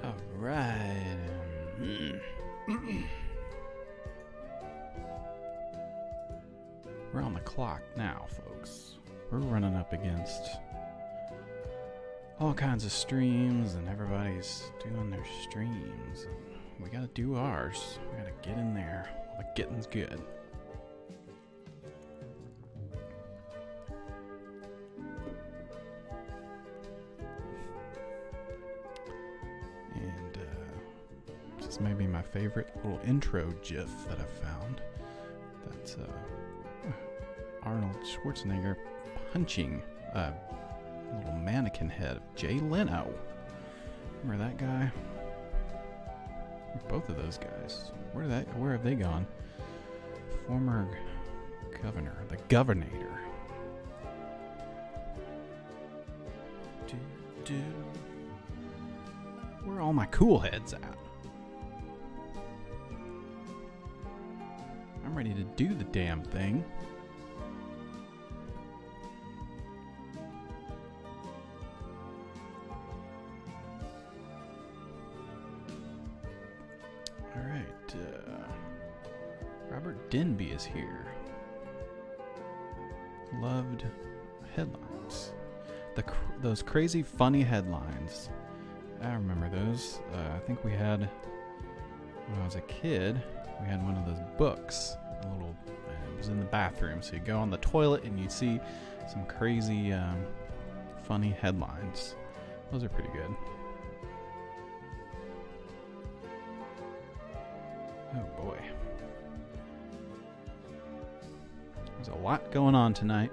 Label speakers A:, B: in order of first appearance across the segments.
A: All right. We're on the clock now, folks. We're running up against all kinds of streams, and everybody's doing their streams. We gotta do ours. We gotta get in there while the getting's good. And this is maybe my favorite little intro GIF that I've found. That's Arnold Schwarzenegger punching a little mannequin head of Jay Leno. Remember that guy? Both of those guys. Where have they gone? Former governor, the Governator. Where are all my cool heads at? I'm ready to do the damn thing. Robert Denby is here. Loved headlines. Those crazy funny headlines. I remember those. I think we had, when I was a kid, we had one of those books. It was in the bathroom. So you go on the toilet and you see some crazy funny headlines. Those are pretty good. Oh boy. There's a lot going on tonight,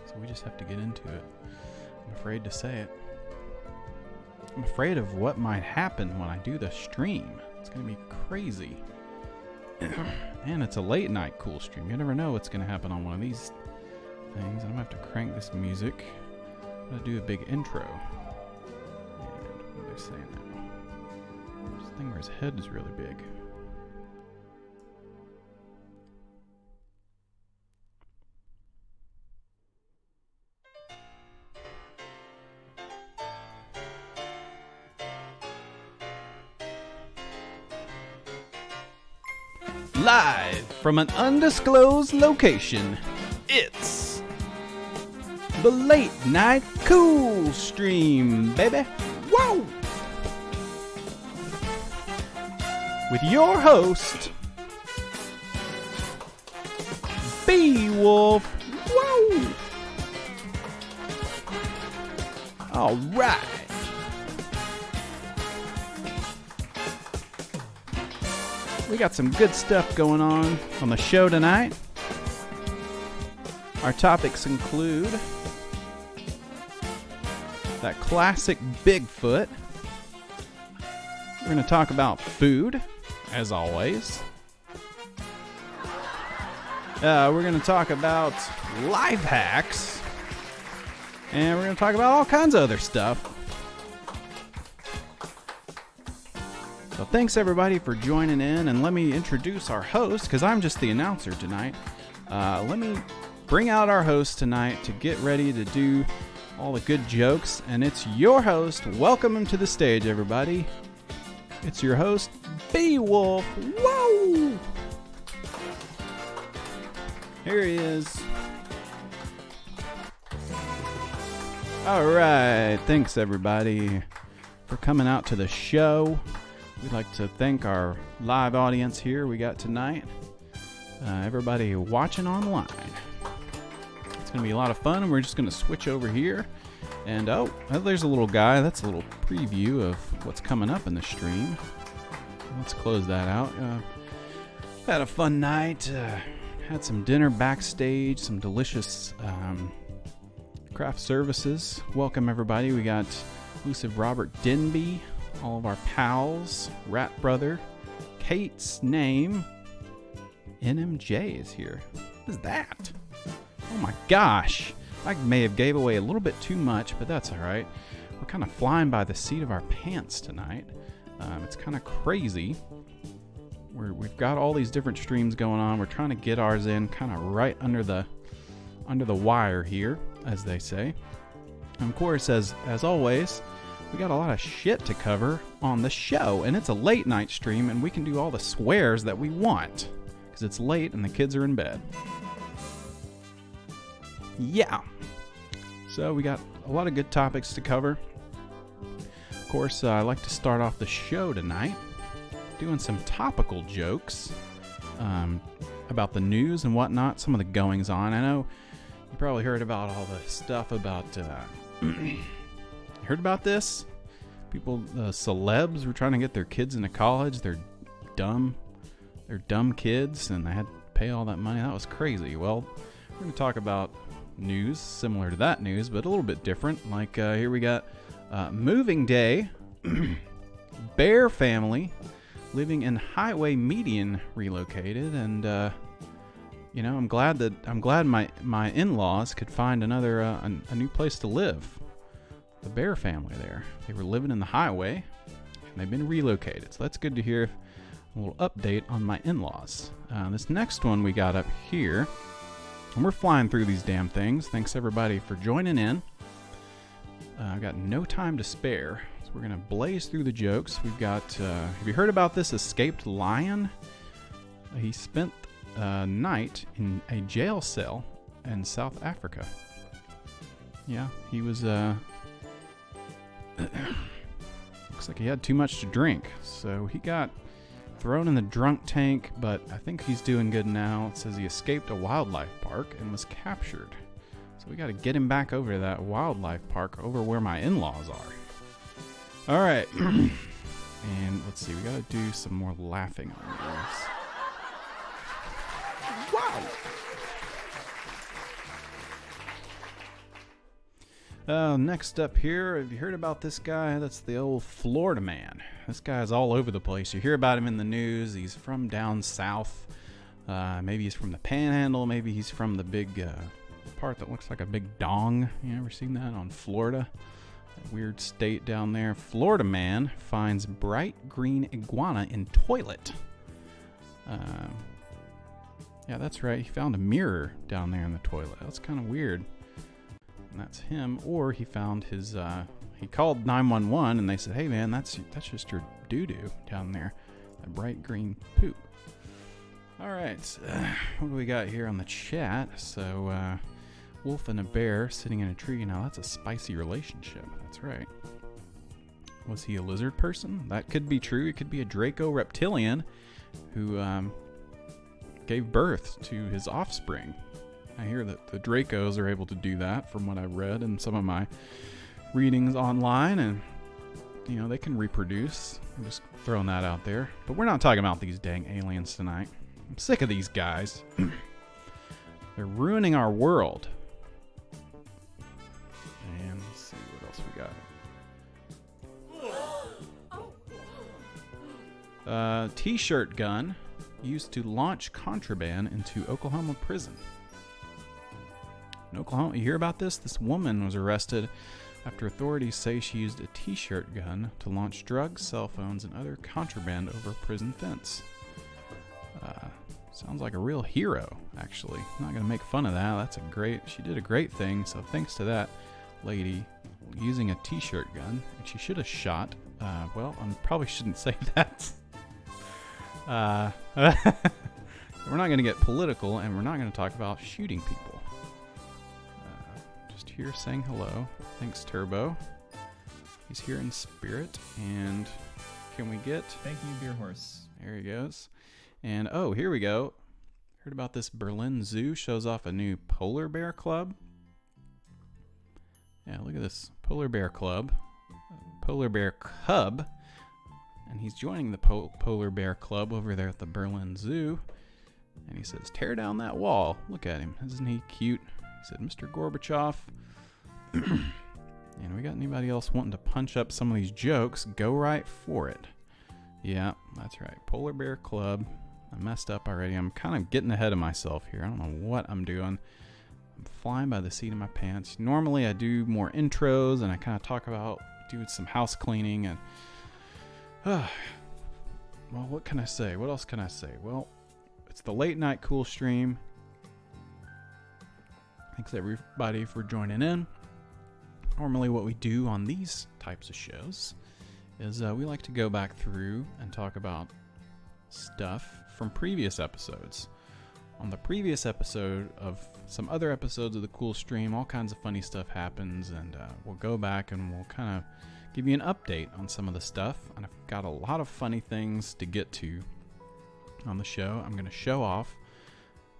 A: so we just have to get into it. I'm afraid to say it. I'm afraid of what might happen when I do the stream. It's going to be crazy. And it's a late night cool stream. You never know what's going to happen on one of these things. I'm going to have to crank this music. I'm going to do a big intro. And what are they saying now? thing where his head is really big. Live from an undisclosed location, it's the Late Night Cool Stream, baby. Whoa! With your host, Beowulf. Whoa! All right. We got some good stuff going on the show tonight. Our topics include that classic Bigfoot. We're going to talk about food, as always. We're going to talk about life hacks. And we're going to talk about all kinds of other stuff. So thanks everybody for joining in, and let me introduce our host, because I'm just the announcer tonight. Let me bring out our host tonight to get ready to do all the good jokes, and it's your host. Welcome him to the stage, everybody. It's your host, Beowulf. Whoa! Here he is. All right, thanks everybody for coming out to the show. We'd like to thank our live audience here we got tonight. Everybody watching online. It's going to be a lot of fun, and we're just going to switch over here. And oh, there's a little guy. That's a little preview of what's coming up in the stream. Let's close that out. Had a fun night. Had some dinner backstage, some delicious craft services. Welcome everybody. We got Elusive Robert Denby, all of our pals, Rat Brother, Kate's name, NMJ is here. What is that? Oh my gosh. I may have gave away a little bit too much, but that's all right. We're kind of flying by the seat of our pants tonight. It's kind of crazy. We've got all these different streams going on. We're trying to get ours in kind of right under the wire here, as they say. And of course, as always, we got a lot of shit to cover on the show, and it's a late night stream, and we can do all the swears that we want because it's late and the kids are in bed. Yeah. So we got a lot of good topics to cover. Of course, I like to start off the show tonight doing some topical jokes about the news and whatnot, some of the goings on. I know you probably heard about all the stuff about... Heard about this? People, celebs were trying to get their kids into college. They're dumb kids, and they had to pay all that money. That was crazy. Well, we're going to talk about news similar to that news, but a little bit different. Like here we got moving day. Bear family living in highway median relocated, and I'm glad my in-laws could find another a new place to live. The Bear family there. They were living in the highway, and they've been relocated. So that's good to hear. A little update on my in-laws. This next one we got up here, and we're flying through these damn things. Thanks everybody for joining in. I've got no time to spare, so we're going to blaze through the jokes. We've got, have you heard about this escaped lion? He spent a night in a jail cell in South Africa. Yeah, he was... looks like he had too much to drink, so he got thrown in the drunk tank, but I think he's doing good now. It says he escaped a wildlife park and was captured, so we got to get him back over to that wildlife park over where my in-laws are. All right. And let's see, we got to do some more laughing on this. Wow. Next up here, have you heard about this guy? That's the old Florida man. This guy's all over the place. You hear about him in the news. He's from down south. Maybe he's from the Panhandle. Maybe he's from the big part that looks like a big dong. You ever seen that on Florida? Weird state down there. Florida man finds bright green iguana in toilet. Yeah, that's right. He found a mirror down there in the toilet. That's kind of weird. And that's him. Or he found his, he called 911 and they said, hey man, that's just your doo-doo down there. A bright green poop. All right. What do we got here on the chat? So, wolf and a bear sitting in a tree. Now that's a spicy relationship. That's right. Was he a lizard person? That could be true. It could be a Draco reptilian who, gave birth to his offspring. I hear that the Dracos are able to do that from what I've read in some of my readings online, and you know, they can reproduce. I'm just throwing that out there. But we're not talking about these dang aliens tonight. I'm sick of these guys. They're ruining our world. And let's see what else we got. T-shirt gun used to launch contraband into Oklahoma prison. In Oklahoma, you hear about this? This woman was arrested after authorities say she used a T-shirt gun to launch drugs, cell phones, and other contraband over a prison fence. Sounds like a real hero, actually. I'm not going to make fun of that. She did a great thing, so thanks to that lady using a T-shirt gun. And she should have shot, well, I probably shouldn't say that. We're not going to get political, and we're not going to talk about shooting people. Just here saying hello. Thanks, Turbo. He's here in spirit, and can we get...
B: Thank you, Beer Horse.
A: There he goes. And, oh, here we go. Heard about this Berlin Zoo shows off a new polar bear club. Yeah, look at this. Polar bear club. Polar bear cub. And he's joining the Polar Bear Club over there at the Berlin Zoo. And he says, tear down that wall. Look at him. Isn't he cute? He said, Mr. Gorbachev. And we got anybody else wanting to punch up some of these jokes, go right for it. Yeah, that's right. Polar Bear Club. I messed up already. I'm kind of getting ahead of myself here. I don't know what I'm doing. I'm flying by the seat of my pants. Normally I do more intros and I kind of talk about doing some house cleaning and... well, what can I say? What else can I say? Well, it's the late night cool stream. Thanks everybody for joining in. Normally what we do on these types of shows is we like to go back through and talk about stuff from previous episodes. On the previous episode of some other episodes of the cool stream, all kinds of funny stuff happens, and we'll go back and we'll kind of give you an update on some of the stuff. And I've got a lot of funny things to get to on the show. I'm going to show off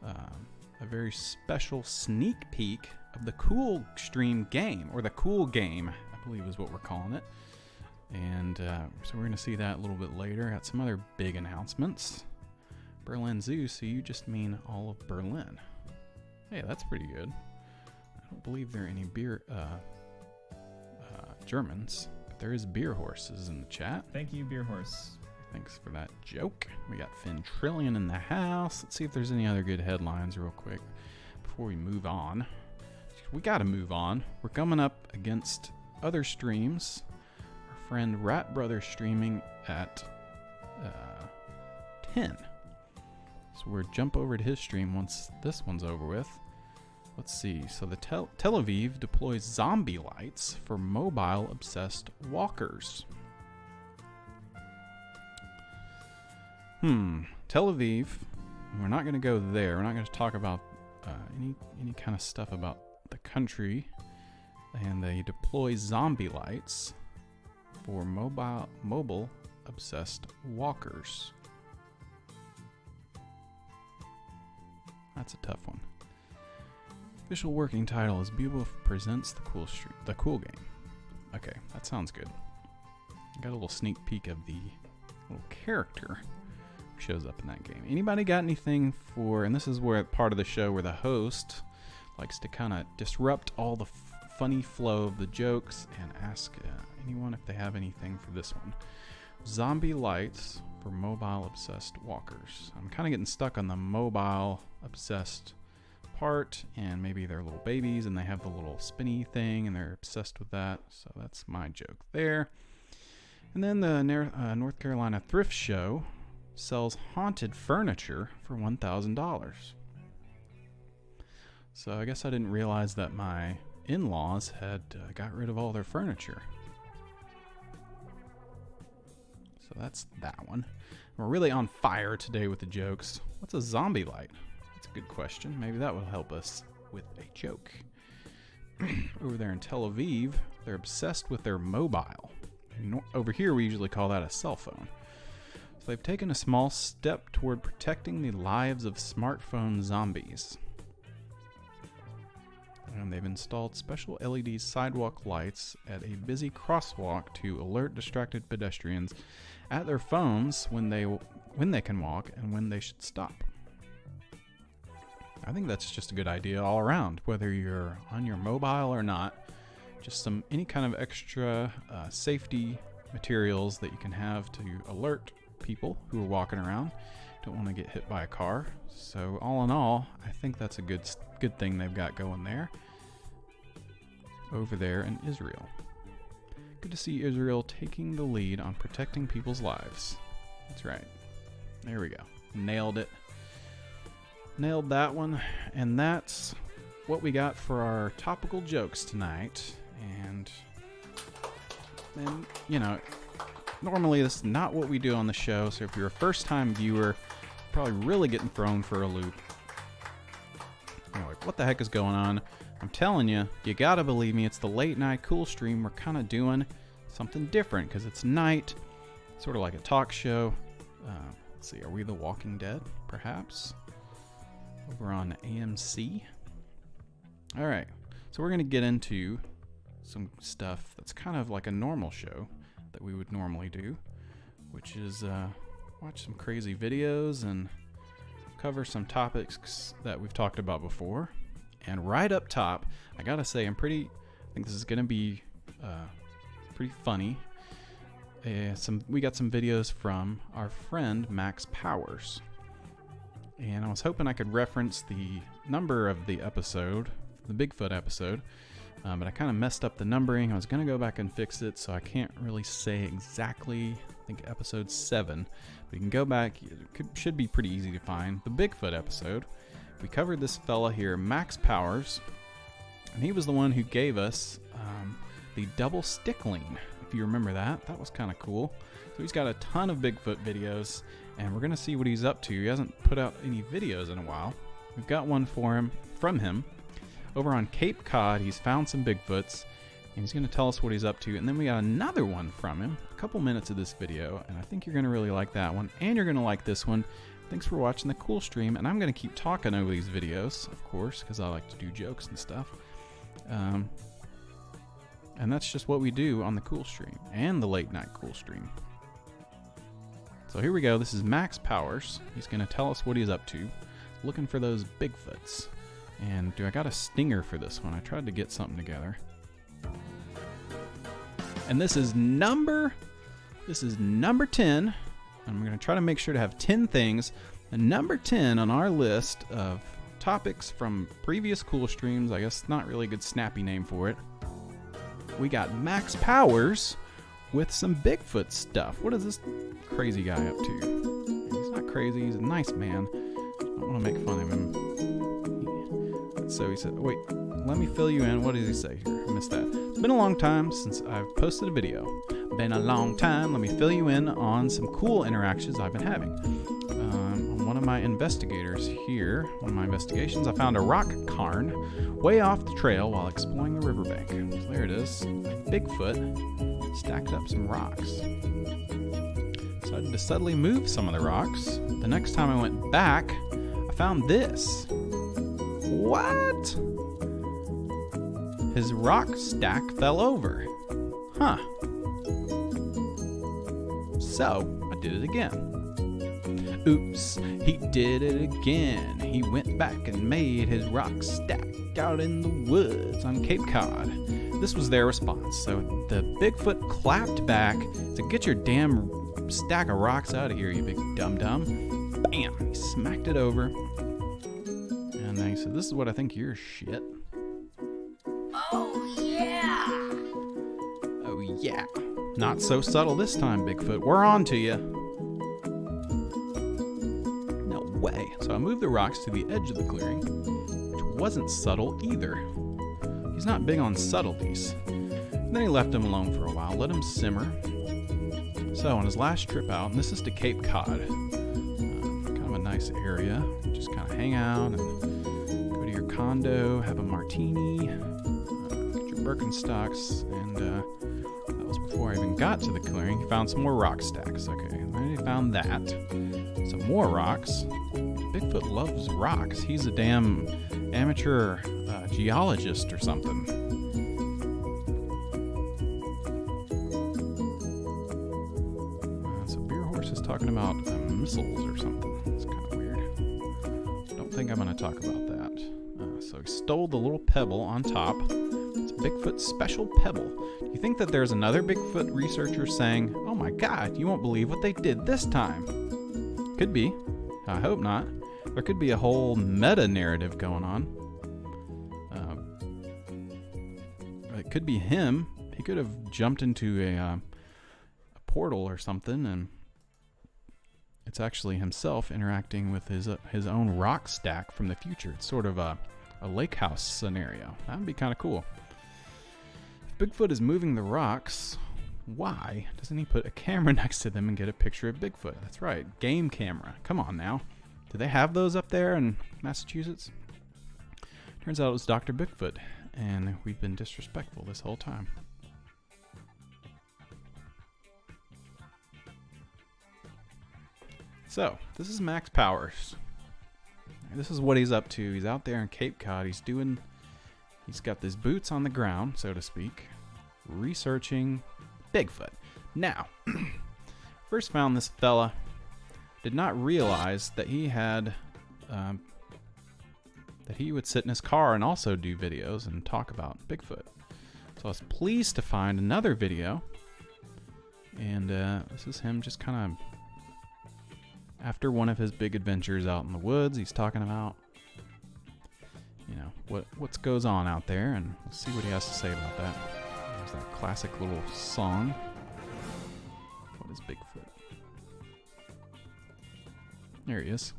A: a very special sneak peek of the cool stream game, or the cool game, I believe is what we're calling it. And so we're going to see that a little bit later. Got some other big announcements. Berlin Zoo, so you just mean all of Berlin. Hey, that's pretty good. I don't believe there are any beer Germans, but there is Beer Horses in the chat.
B: Thank you, Beer Horse.
A: Thanks for that joke. We got Finn Trillion in the house. Let's see if there's any other good headlines real quick before we move on. We got to move on. We're coming up against other streams. Our friend Rat Brother streaming at 10. So we'll jump over to his stream once this one's over with. Let's see. So the Tel Aviv deploys zombie lights for mobile-obsessed walkers. Tel Aviv. We're not going to go there. We're not going to talk about any kind of stuff about the country. And they deploy zombie lights for mobile-obsessed walkers. That's a tough one. Official working title is Beowulf Presents the Cool Game. Okay, that sounds good. I got a little sneak peek of the little character who shows up in that game. Anybody got anything for, and this is where part of the show where the host likes to kind of disrupt all the funny flow of the jokes and ask anyone if they have anything for this one. Zombie lights for mobile obsessed walkers. I'm kind of getting stuck on the mobile obsessed apart, and maybe they're little babies and they have the little spinny thing and they're obsessed with that. So that's my joke there. And then the North Carolina Thrift Show sells haunted furniture for $1,000. So I guess I didn't realize that my in-laws had got rid of all their furniture. So that's that one. We're really on fire today with the jokes. What's a zombie light? That's a good question. Maybe that will help us with a joke. Over there in Tel Aviv, they're obsessed with their mobile. Over here, we usually call that a cell phone. So they've taken a small step toward protecting the lives of smartphone zombies. And they've installed special LED sidewalk lights at a busy crosswalk to alert distracted pedestrians at their phones when they can walk and when they should stop. I think that's just a good idea all around, whether you're on your mobile or not. Just any kind of extra safety materials that you can have to alert people who are walking around. Don't want to get hit by a car. So all in all, I think that's a good thing they've got going there. Over there in Israel. Good to see Israel taking the lead on protecting people's lives. That's right. There we go. Nailed it. Nailed that one. And that's what we got for our topical jokes tonight. And you know, normally this is not what we do on the show. So if you're a first-time viewer, you're probably really getting thrown for a loop. You're like, what the heck is going on? I'm telling you, you gotta believe me, it's the late night cool stream. We're kind of doing something different because it's night, sort of like a talk show. Let's see, are we The Walking Dead, perhaps? Over on AMC. All right, so we're gonna get into some stuff that's kind of like a normal show that we would normally do, which is watch some crazy videos and cover some topics that we've talked about before. And right up top, I gotta say, I think this is gonna be pretty funny. We got some videos from our friend Max Powers, and I was hoping I could reference the number of the episode, the Bigfoot episode, but I kind of messed up the numbering. I was gonna go back and fix it, so I can't really say exactly. I think episode 7. But you can go back. It should be pretty easy to find. The Bigfoot episode. We covered this fella here, Max Powers, and he was the one who gave us the double stick lean. If you remember that, that was kind of cool. So he's got a ton of Bigfoot videos, and we're going to see what he's up to. He hasn't put out any videos in a while. We've got one from him. Over on Cape Cod, he's found some Bigfoots, and he's going to tell us what he's up to. And then we got another one from him, a couple minutes of this video, and I think you're going to really like that one, and you're going to like this one. Thanks for watching the cool stream, and I'm going to keep talking over these videos, of course, because I like to do jokes and stuff. And that's just what we do on the cool stream and the late night cool stream. So here we go. This is Max Powers. He's going to tell us what he's up to, looking for those Bigfoots. And I got a stinger for this one. I tried to get something together. And this is number 10. I'm going to try to make sure to have 10 things. And number 10 on our list of topics from previous cool streams, I guess not really a good snappy name for it. We got Max Powers with some Bigfoot stuff. What is this crazy guy up to? He's not crazy. He's a nice man. I don't want to make fun of him. So he said, wait, let me fill you in. What does he say here? I missed that. It's been a long time since I've posted a video. Been a long time. Let me fill you in on some cool interactions I've been having. One of my investigations, I found a rock cairn way off the trail while exploring the riverbank. So there it is. Bigfoot stacked up some rocks. Decided to subtly move some of the rocks. The next time I went back, I found this. What? His rock stack fell over. Huh. So, I did it again. Oops, he did it again. He went back and made his rock stack out in the woods on Cape Cod. This was their response. So the Bigfoot clapped back, said, "Get your damn stack of rocks out of here, you big dum-dum." Bam! He smacked it over. And And then he said, "This is what I think of your shit."
C: Oh, yeah.
A: Oh, yeah. Not so subtle this time, Bigfoot. We're on to you. No way. So I moved the rocks to the edge of the clearing, which wasn't subtle either. He's not big on subtleties. And then he left him alone for a while, let him simmer. So on his last trip out, and this is to Cape Cod, kind of a nice area. Just kind of hang out and go to your condo, have a martini, get your Birkenstocks, and that was before I even got to the clearing. He found some more rock stacks. Okay, and then he found that. Some more rocks. Bigfoot loves rocks. He's a damn amateur geologist or something. So Beer Horse is talking about missiles or something. It's kind of weird. Don't think I'm going to talk about that. So he stole the little pebble on top. It's Bigfoot's special pebble. Do you think that there's another Bigfoot researcher saying, "Oh my God, you won't believe what they did this time"? Could be. I hope not. There could be a whole meta narrative going on. It could be him. He could have jumped into a portal or something, and it's actually himself interacting with his own rock stack from the future. It's sort of a lake house scenario. That would be kind of cool. If Bigfoot is moving the rocks, why doesn't he put a camera next to them and get a picture of Bigfoot? That's right, game camera. Come on now. Do they have those up there in Massachusetts? Turns out it was Dr. Bigfoot, and we've been disrespectful this whole time. So, this is Max Powers. This is what he's up to. He's out there in Cape Cod. He's got his boots on the ground, so to speak, researching Bigfoot. Now, first found this fella. Did not realize that he had, that he would sit in his car and also do videos and talk about Bigfoot. So I was pleased to find another video. And this is him just kind of, after one of his big adventures out in the woods, he's talking about, you know, what goes on out there, and we'll see what he has to say about that. There's that classic little song. What is Bigfoot? There he is.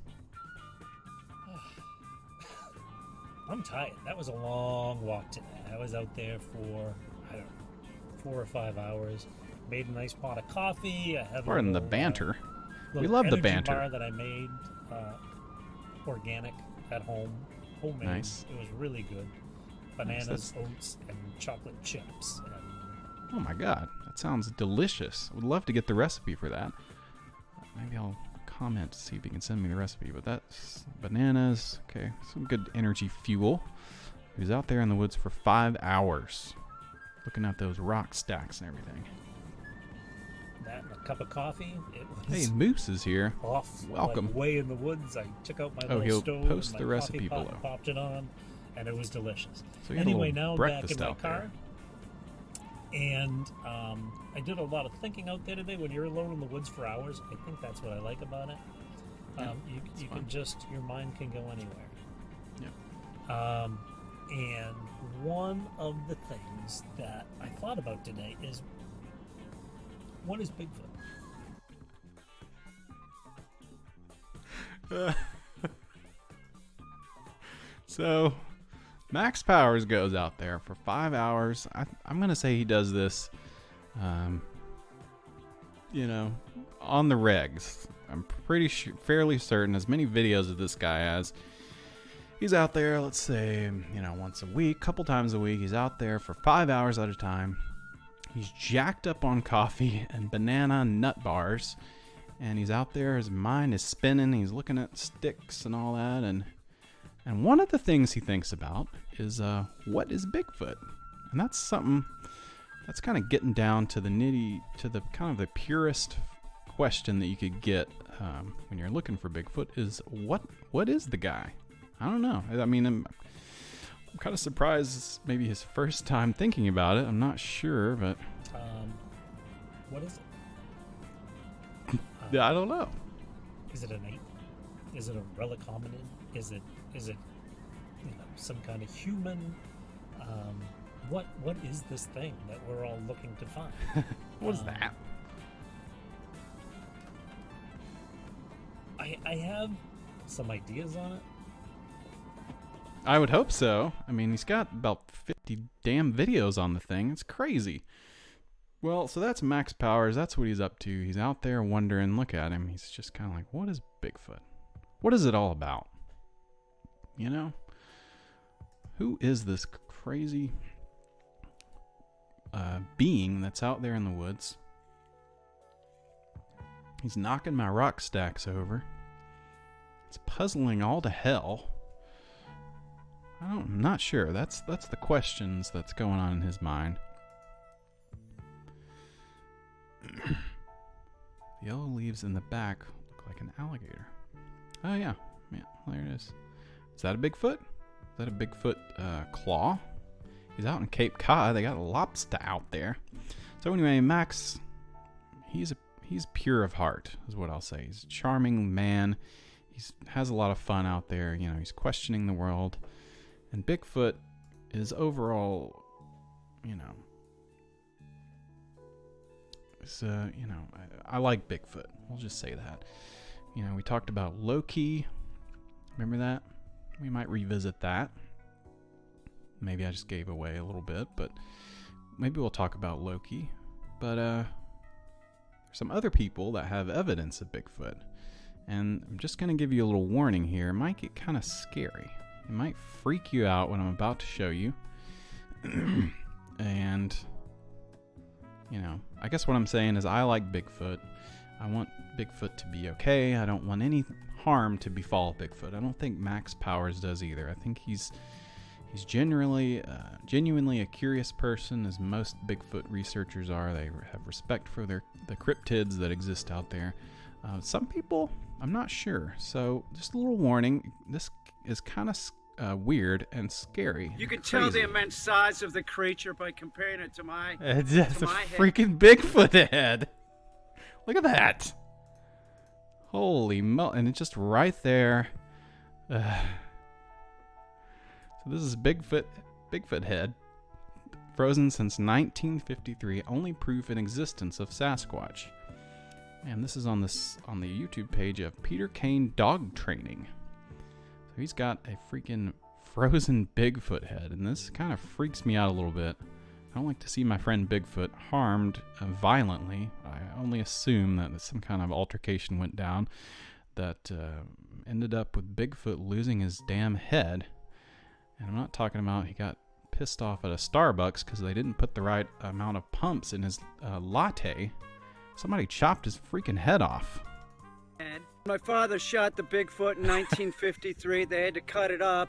D: I'm tired. That was a long walk today. I was out there for, I don't know, 4 or 5 hours. Made a nice pot of coffee. I have
A: Pardon the banter. We
D: little
A: love the
D: energy
A: banter.
D: bar that I made, organic at home, homemade.
A: Nice.
D: It was really good.
A: Nice,
D: Bananas, oats, and chocolate chips. And
A: Oh my God, that sounds delicious. I would love to get the recipe for that. Maybe I'll comment to see if you can send me the recipe. But that's bananas. Okay, some good energy fuel. He was out there in the woods for 5 hours, looking at those rock stacks and everything.
D: that and a cup of coffee. It was
A: Hey, Moose is here.
D: off.
A: Welcome.
D: Like, way in the woods. I took out my
A: Oh,
D: little
A: he'll
D: stove.
A: post
D: and
A: the
D: my
A: recipe
D: coffee pot,
A: below.
D: Popped it on, and it was delicious.
A: So you had a
D: Anyway,
A: little
D: now I'm back in
A: breakfast
D: my
A: out there.
D: car. And I did a lot of thinking out there today. When you're alone in the woods for hours, I think that's what I like about it.
A: Yeah,
D: You
A: fun.
D: can just, your mind can go anywhere.
A: Yeah.
D: And one of the things that I thought about today is, what is Bigfoot?
A: So, Max Powers goes out there for 5 hours. I'm going to say he does this, you know, on the regs. I'm pretty sure, fairly certain, as many videos of this guy as. He's out there, let's say, you know, once a week, couple times a week. He's out there for 5 hours at a time. He's jacked up on coffee and banana nut bars. And he's out there, his mind is spinning. He's looking at sticks and all that. And one of the things he thinks about is, what is Bigfoot? And that's something that's kind of getting down to the the kind of the purest question that you could get when you're looking for Bigfoot is, what is the guy? I don't know. I mean, I'm kind of surprised it's maybe his first time thinking about it. I'm not sure, but
D: What is it?
A: yeah, I don't know.
D: Is it an ape? Is it a relic hominid? Is it some kind of human. What is this thing that we're all looking to find?
A: What is that?
D: I have some ideas on it.
A: I would hope so. I mean, he's got about 50 damn videos on the thing. It's crazy. Well, so that's Max Powers. That's what he's up to. He's out there wondering. Look at him. He's just kind of like, what is Bigfoot? What is it all about? You know? Who is this crazy being that's out there in the woods? He's knocking my rock stacks over. It's puzzling all to hell. I'm not sure. That's the questions that's going on in his mind. The yellow leaves in the back look like an alligator. Oh yeah, there it is. Is that a Bigfoot? Is that a Bigfoot claw? He's out in Cape Cod. They got a lobster out there. So anyway, Max, he's pure of heart, is what I'll say. He's a charming man. He has a lot of fun out there. You know, he's questioning the world. And Bigfoot is overall, you know, I like Bigfoot. We'll just say that. You know, we talked about Loki. Remember that? We might revisit that. Maybe I just gave away a little bit, but maybe we'll talk about Loki. But there's some other people that have evidence of Bigfoot. And I'm just going to give you a little warning here. It might get kind of scary. It might freak you out what I'm about to show you. And, you know, I guess what I'm saying is I like Bigfoot. I want Bigfoot to be okay. I don't want any harm to befall Bigfoot. I don't think Max Powers does either. I think he's genuinely a curious person, as most Bigfoot researchers are. They have respect for the cryptids that exist out there. Some people, I'm not sure. So just a little warning. This is kind of weird and scary.
C: You can tell the immense size of the creature by comparing it to my
A: It's a
C: my
A: freaking Bigfoot head. Look at that. Holy mo! And it's just right there. So this is Bigfoot head, frozen since 1953. Only proof in existence of Sasquatch. And this is on the YouTube page of Peter Kane Dog Training. So he's got a freaking frozen Bigfoot head, and this kind of freaks me out a little bit. I don't like to see my friend Bigfoot harmed violently. I only assume that some kind of altercation went down that ended up with Bigfoot losing his damn head. And I'm not talking about he got pissed off at a Starbucks because they didn't put the right amount of pumps in his latte. Somebody chopped his freaking head off.
C: My father shot the Bigfoot in 1953. They had to cut it up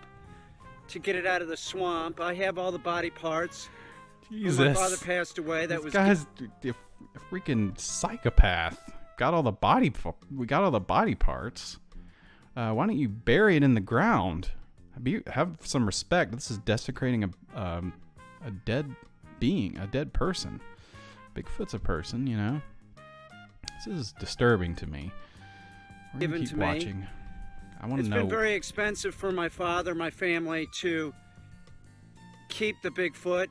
C: to get it out of the swamp. I have all the body parts.
A: Jesus.
C: When my father passed away. That was
A: guy's a freaking psychopath. We got all the body parts. Why don't you bury it in the ground? Have some respect. This is desecrating a dead being, a dead person. Bigfoot's a person, you know. This is disturbing to me. We're gonna keep watching. I want to know.
C: It's been very expensive for my father, my family, to keep the Bigfoot,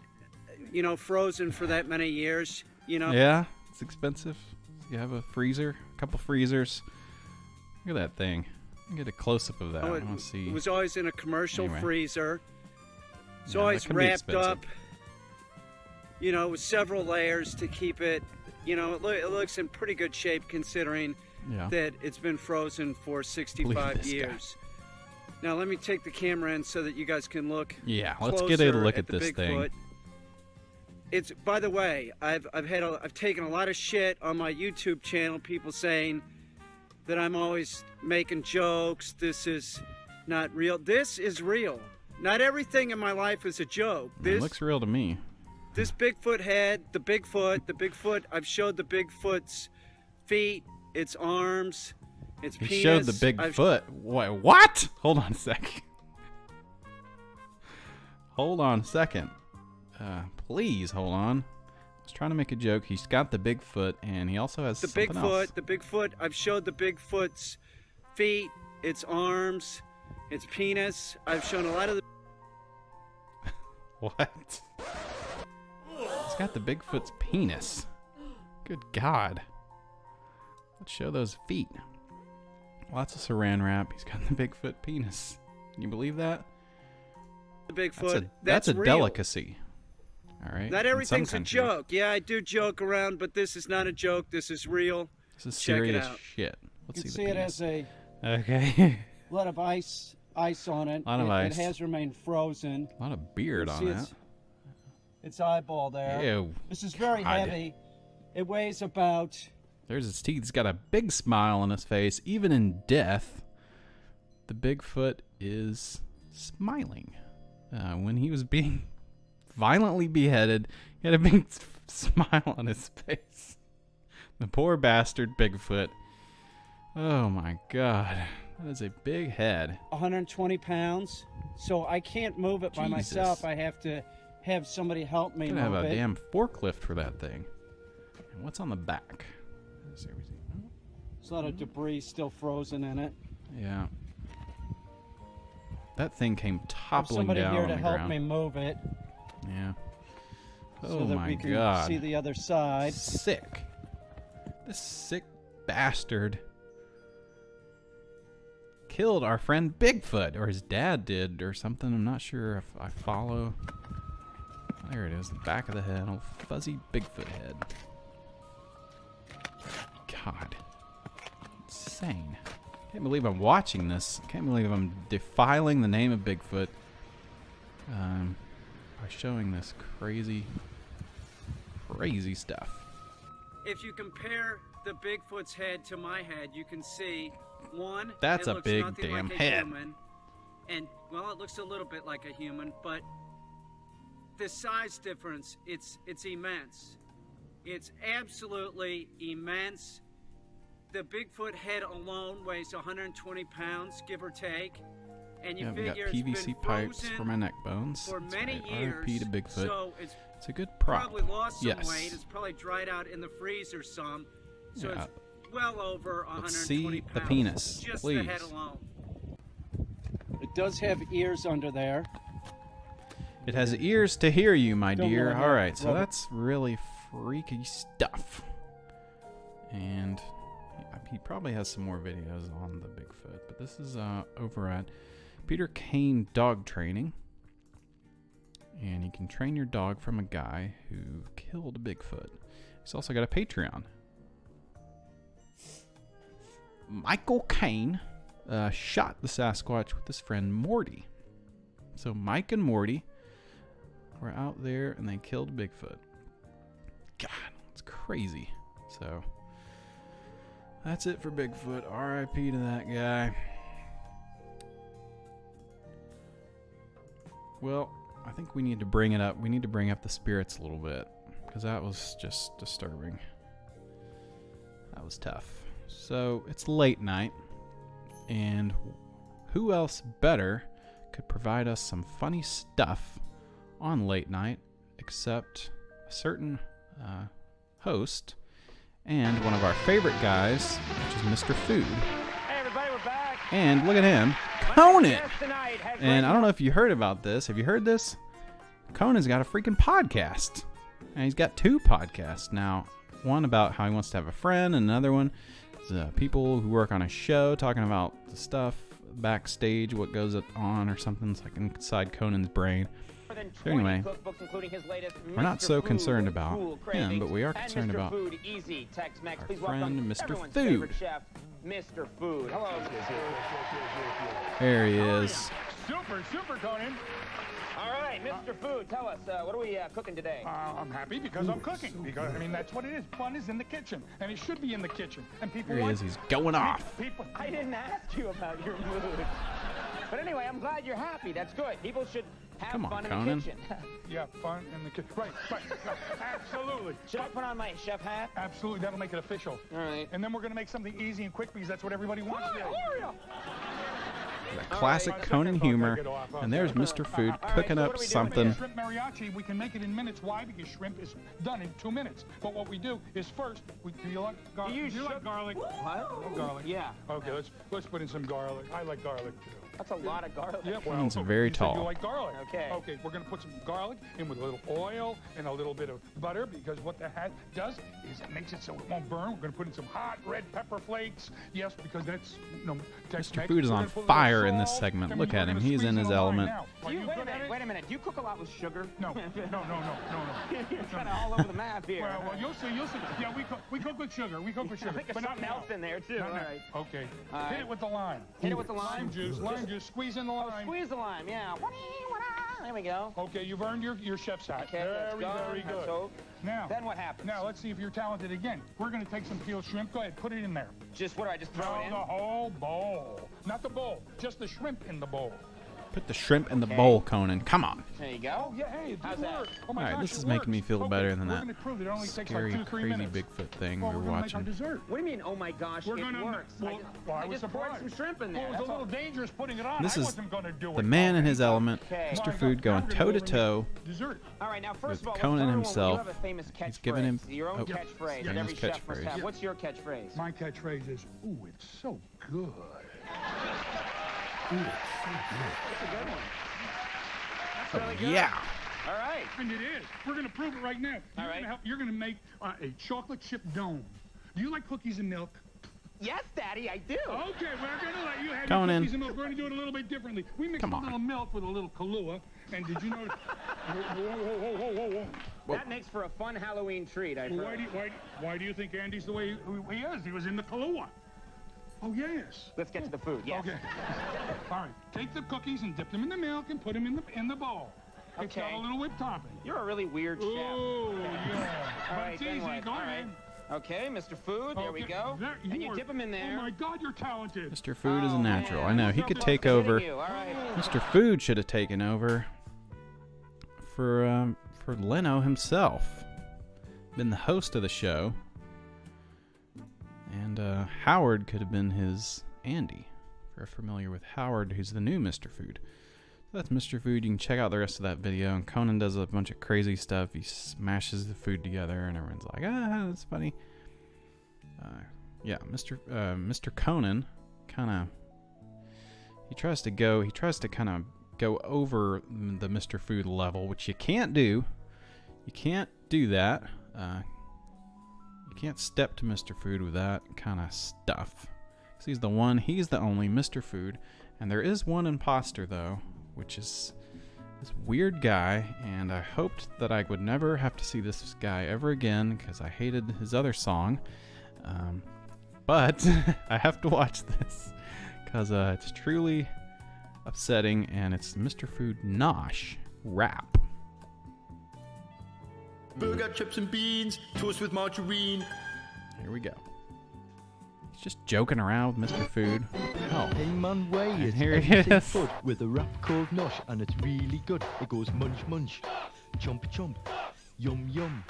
C: you know, frozen for that many years. You know.
A: Yeah, it's expensive. You have a freezer, a couple freezers. Look at that thing. Get a close-up of that. I want to see.
C: It was always in a commercial freezer. It's
A: Yeah,
C: always
A: that can be
C: wrapped
A: expensive.
C: up, you know, with several layers to keep it. You know, it looks in pretty good shape considering
A: Yeah.
C: that it's been frozen for 65
A: Believe this
C: years. Now let me take the camera in so that you guys can look.
A: Yeah, let's get a
C: closer
A: look at
C: the
A: this thing.
C: Bigfoot. It's, by the way, I've taken a lot of shit on my YouTube channel. People saying that I'm always making jokes. This is not real. This is real. Not everything in my life is a joke.
A: It looks real to me.
C: This Bigfoot head, the Bigfoot, I've showed the Bigfoot's feet, its arms, its penis.
A: He showed the Bigfoot. What? Hold on a second. Hold on a second. Please hold on. I was trying to make a joke. He's got the Bigfoot, and he also has something else.
C: The Bigfoot, I've showed the Bigfoot's feet, its arms, its penis. I've shown a lot of the
A: What? He's got the Bigfoot's penis. Good God. Let's show those feet. Lots of saran wrap. He's got the Bigfoot penis. Can you believe that?
C: The Bigfoot.
A: That's a
C: real.
A: delicacy. All right.
C: Not
A: in
C: everything's
A: some
C: a
A: countries.
C: joke. Yeah, I do joke around, but this is not a joke. This is real.
A: This is
C: Check it
A: serious
C: out.
A: shit. Let's
E: You can
A: see
E: see
A: the
E: it
A: penis.
E: has a
A: Okay.
E: lot of ice on it.
A: Lot of ice.
E: It has remained frozen.
A: A lot of beard
E: You
A: on
E: see
A: that.
E: its eyeball there.
A: Ew.
E: This is very
A: God.
E: heavy. It weighs about
A: There's his teeth. He's got a big smile on his face. Even in death, the Bigfoot is smiling. When he was being violently beheaded, he had a big smile on his face. The poor bastard Bigfoot. Oh my God. That is a big head.
E: 120 pounds. So I can't move it by
A: Jesus.
E: myself. I have to have somebody help me
A: I'm gonna
E: move
A: have a
E: it.
A: damn forklift for that thing. And what's on the back? Let's see, we see.
E: There's a lot of debris still frozen in it.
A: Yeah. That thing came
E: Have
A: toppling
E: somebody
A: down
E: here
A: on
E: to
A: the
E: help
A: ground.
E: me move it
A: Yeah.
E: so
A: Oh
E: that
A: my
E: we can
A: God.
E: see the other side.
A: Sick. This sick bastard killed our friend Bigfoot, or his dad did, or something. I'm not sure if I follow. There it is, the back of the head, old fuzzy Bigfoot head. God. Insane. Can't believe I'm watching this. Can't believe I'm defiling the name of Bigfoot by showing this crazy, crazy stuff.
C: If you compare the Bigfoot's head to my head, you can see one.
A: That's
C: it
A: a
C: looks
A: big
C: nothing
A: damn
C: like a
A: head.
C: Human, and well, it looks a little bit like a human, but the size difference, it's immense. It's absolutely immense. The Bigfoot head alone weighs 120 pounds, give or take. And you
A: Yeah, we got
C: figure it's
A: PVC
C: been
A: pipes
C: frozen
A: for my neck bones.
C: for
A: That's
C: many
A: right,
C: years.
A: RIP to Bigfoot.
C: So it's
A: It's a good prop.
C: probably lost some
A: Yes.
C: weight. It's probably dried out in the freezer some. So
A: Yeah.
C: it's well over 120
A: see
C: pounds.
A: the penis,
C: Just
A: please.
C: the head alone.
E: It does have ears under there.
A: It has ears to hear you, my
E: Don't
A: dear.
E: worry,
A: All right, so
E: rub it.
A: that's really freaky stuff. And he probably has some more videos on the Bigfoot, but this is over at Peter Kane Dog Training. And you can train your dog from a guy who killed a Bigfoot. He's also got a Patreon. Michael Kane shot the Sasquatch with his friend Morty. So Mike and Morty were out there and they killed Bigfoot. God, it's crazy. So that's it for Bigfoot. R.I.P. to that guy. Well, I think we need to bring it up. We need to bring up the spirits a little bit, because that was just disturbing. That was tough. So it's late night, and who else better could provide us some funny stuff on late night except a certain host and one of our favorite guys, which is Mr. Food.
F: Hey everybody, we're back.
A: And look at him, Conan! And I don't know if you heard about this. Have you heard this? Conan's got a freaking podcast. And he's got two podcasts now. One about how he wants to have a friend, and another one is people who work on a show talking about the stuff backstage, what goes on or something. It's like inside Conan's brain. So anyway, we're not so concerned about him, but we are concerned about our friend, Mr. Food.
F: Chef, Mr. Food. Hello.
A: There he is.
G: Super, Conan.
F: All right, Mr. Food, tell us, what are we cooking today?
G: I'm happy because I'm cooking. Because, I mean, that's what it is. Fun is in the kitchen. And it should be in the kitchen. And people
A: Here he
G: want...
A: is. He's going off.
G: People...
F: I didn't ask you about your mood. But anyway, I'm glad you're happy. That's good. People should have
A: Come on,
F: fun
A: Conan.
F: in the kitchen.
G: Yeah, fun in the kitchen. Right. Absolutely.
F: Should I put on my chef hat?
G: Absolutely. That'll make it official.
F: All right.
G: And then we're going to make something easy and quick because that's what everybody wants today.
A: The classic Conan humor. And there's Mr. Food cooking
F: so what
A: up
F: are we doing
A: something.
G: Shrimp mariachi, we can make it in minutes. Why? Because shrimp is done in 2 minutes. But what we do is first, do you like garlic?
F: Do you
G: like garlic?
F: What?
G: Oh, garlic.
F: Yeah.
G: Okay, let's put in some garlic. I like garlic too.
F: That's a lot of garlic.
G: Yeah, well,
A: Cohen's very
G: you said
A: tall.
G: you like garlic.
F: Okay.
G: Okay, we're going to put some garlic in with a little oil and a little bit of butter because what that does is it makes it so it won't burn. We're going to put in some hot red pepper flakes. Yes, because that's, Tex-Mex.
A: Mr. Food is
G: We're
A: on
G: gonna put a little
A: fire in this
G: salt,
A: segment.
G: and
A: Look
G: we're
A: at him.
G: gonna
A: He's
G: squeeze
A: in his
G: a lime
A: element.
G: now. Are
F: Do you,
G: you
F: wait a
G: good at
F: minute,
G: it?
F: wait a minute. Do you cook a lot with sugar?
G: No.
F: You're kind of all over the map here.
G: Well, you'll see. Yeah, we cook with sugar. We cook with
F: I
G: sugar.
F: think there's
G: But not
F: something
G: now.
F: else in there, too.
G: Not
F: All
G: now.
F: right.
G: Okay.
F: All
G: Hit
F: right.
G: it with the lime.
F: Hit it with the lime?
G: Lime juice. Squeeze in the lime.
F: Squeeze the lime, yeah. There we go.
G: Okay, you've earned your chef's hat.
F: Okay, that's
G: very,
F: done.
G: very good.
F: So,
G: Now,
F: then what happens?
G: Now, let's see if you're talented again. We're going to take some peeled shrimp. Go ahead, put it in there.
F: Just what do I just throw
G: Throw
F: it in?
G: the whole bowl. Not the bowl, just the shrimp in the bowl.
A: Put the shrimp in the
F: Okay.
A: bowl, Conan. Come on.
F: There you go.
G: Yeah, hey, it
F: How's
G: did
F: that?
G: work. Oh my
A: All right,
G: gosh,
A: this
G: it
A: is making me
G: works.
A: feel
G: Okay,
A: better than
G: we're
A: that
G: gonna prove it only takes
A: scary,
G: like 2-3
A: crazy
G: minutes.
A: Bigfoot thing
G: Well,
A: we
G: we're
A: were
G: gonna make our
A: watching.
G: dessert.
F: What do you mean, oh my gosh,
G: We're
F: it
G: gonna.
F: works?
G: Well, I
F: I
G: was
F: just poured
G: surprised.
F: some shrimp in there.
G: Well, it was
F: that's
G: a
F: all.
G: little dangerous putting it on.
A: This
G: I
A: is
G: wasn't gonna do
A: the
G: it.
A: man in his element,
F: Okay.
A: Mr.
G: My
A: Food,
G: God,
A: going
G: now we're
A: toe
G: gonna
A: to
G: go
A: toe.
G: make Dessert.
F: All right, now first
A: with
F: of all,
A: Conan
F: let's start
A: himself.
F: You have a famous catchphrase.
A: He's given him-
F: your own
A: oh,
F: catchphrase
A: yeah,
F: that every
A: his
F: chef must
A: catchphrase.
F: have.
G: Yeah.
F: What's your catchphrase?
G: My catchphrase is, "Ooh, it's so good."
F: That's a good one. That's really good.
A: Yeah.
F: All right.
G: And it is. We're gonna prove it right now.
F: All right.
G: You're gonna make a chocolate chip dome. Do you like cookies and milk?
F: Yes, Daddy, I do.
G: Okay, we're gonna let you have
A: Conan.
G: your cookies and milk. We're gonna do it a little bit differently. We mix
A: Come
G: a
A: on.
G: little milk with a little Kahlua. And did you know? Whoa.
F: That makes for a fun Halloween treat, I've
G: Well,
F: heard.
G: why do you think Andy's the way he is? He was in the Kahlua. Oh yes.
F: Let's get to the food. Yes.
G: Okay. All right. Take the cookies and dip them in the milk and put them in the bowl. It's got
F: Okay.
G: a little whipped topping.
F: You're a really weird chef.
G: Oh yeah.
F: All
G: But
F: right,
G: it's
F: then
G: easy.
F: what?
G: Go
F: All
G: ahead.
F: right. Okay, Mr. Food, there we
G: Okay,
F: go.
G: there-
F: And you
G: are-
F: dip them in there.
G: Oh my God, you're talented.
A: Mr. Food is a
F: Oh,
A: natural.
F: man.
A: I know.
F: I'm
A: He
F: so
A: could
F: close
A: take
F: to hitting
A: over.
F: you. All right.
A: Mr. Food should have taken over for Leno himself. Been the host of the show. And Howard could have been his Andy. If you're familiar with Howard, who's the new Mr. Food. So that's Mr. Food. You can check out the rest of that video. And Conan does a bunch of crazy stuff. He smashes the food together, and everyone's like, that's funny. Yeah, Mr. Conan kind of he tries to kind of go over the Mr. Food level, which you can't do. You can't do that. You can't step to Mr. Food with that kind of stuff. 'Cause he's the only Mr. Food. And there is one imposter, though, which is this weird guy. And I hoped that I would never have to see this guy ever again, because I hated his other song. But I have to watch this, because it's truly upsetting, and it's Mr. Food Nosh rap.
H: Burger, chips and beans, toast with margarine.
A: Here we go. He's just joking around with Mr. Food. What the hell?
H: Hey man, way
A: And
H: it's
A: here he
H: everything
A: is.
H: food with a wrap called Nosh, and it's really good. It goes munch munch, chomp chomp, yum yum.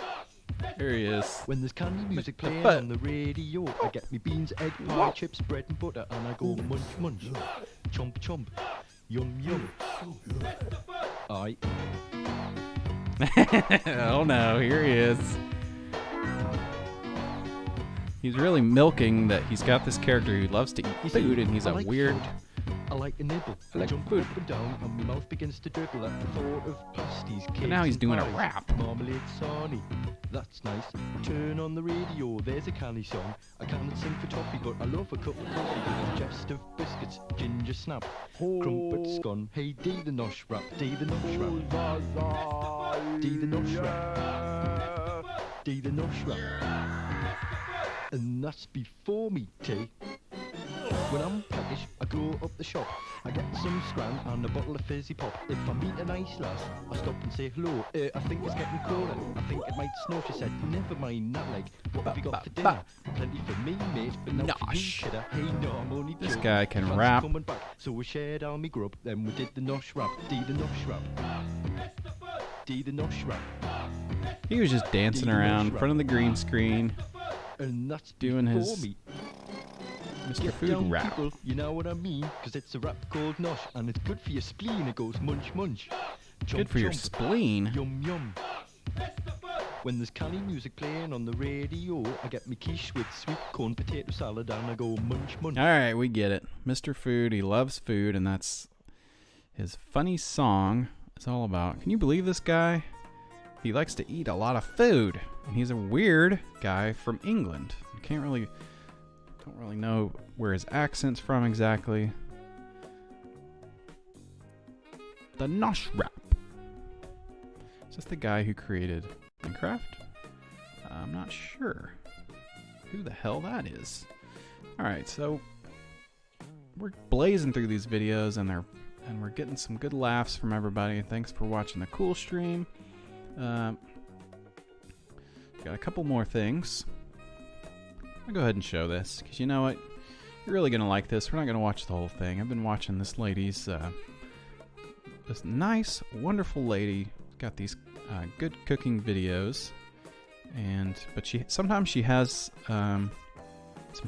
A: Here he is.
H: When there's candy music playing
A: But-
H: on the radio, I get me beans, egg pie, chips, bread and butter, and I go munch munch, chomp chomp, yum yum. Aye.
A: Oh no, here he is. He's really milking that he's got this character who loves to
H: You
A: eat
H: see,
A: food, and he's
H: I
A: a
H: like
A: weird.
H: food. I like a nibble.
A: I like
H: jump
A: food.
H: up and down, and my mouth begins to dribble at the thought of pasties, cakes,
A: now he's
H: and
A: doing a
H: pies.
A: rap.
H: Marmalade sarnie. That's nice. Turn on the radio, there's a canny song. I cannot sing for toffee, but I love a cup of coffee with digestive biscuits, ginger snap, crumpets scone. Hey, D the nosh rap, D the nosh rap, D the nosh rap, D the nosh rap. And that's before me tea. When I'm peckish, I go up the shop. I get some scran and a bottle of fizzy pop. If I meet a nice lass, I stop and say hello. I think it's getting colder. I think it might snow. She said, never mind that, like. What have you got for dinner? Plenty for me, mate, but not for you,
A: Nosh.
H: kidder. Hey, no, I'm only
A: This
H: joking.
A: guy can
H: Fans
A: rap.
H: coming back, so we shared all me grub. Then we did the nosh rap. D the nosh rap. D the nosh rap.
A: He was just dancing around in front of the green screen,
H: And that's
A: doing
H: before
A: his
H: me.
A: Mr.
H: Get
A: Food
H: down,
A: rap.
H: people, you know what I mean? Cause it's a rap called Nosh, and it's good for your spleen. It goes munch munch.
A: Good
H: Chomp,
A: for your
H: chomp,
A: spleen.
H: Yum yum. When there's canny music playing on the radio, I get me quiche with sweet corn potato salad and I go munch munch.
A: All right, we get it. Mr. Food, he loves food, and that's his funny song is all about. Can you believe this guy? He likes to eat a lot of food, and he's a weird guy from England. You don't really know where his accent's from exactly. The Nosh Rap. Is this the guy who created Minecraft? I'm not sure who the hell that is. Alright, so we're blazing through these videos and we're getting some good laughs from everybody. Thanks for watching the cool stream. Got a couple more things. I'll go ahead and show this, because you know what? You're really going to like this. We're not going to watch the whole thing. I've been watching this lady's, this nice, wonderful lady. Got these good cooking videos. But sometimes she has some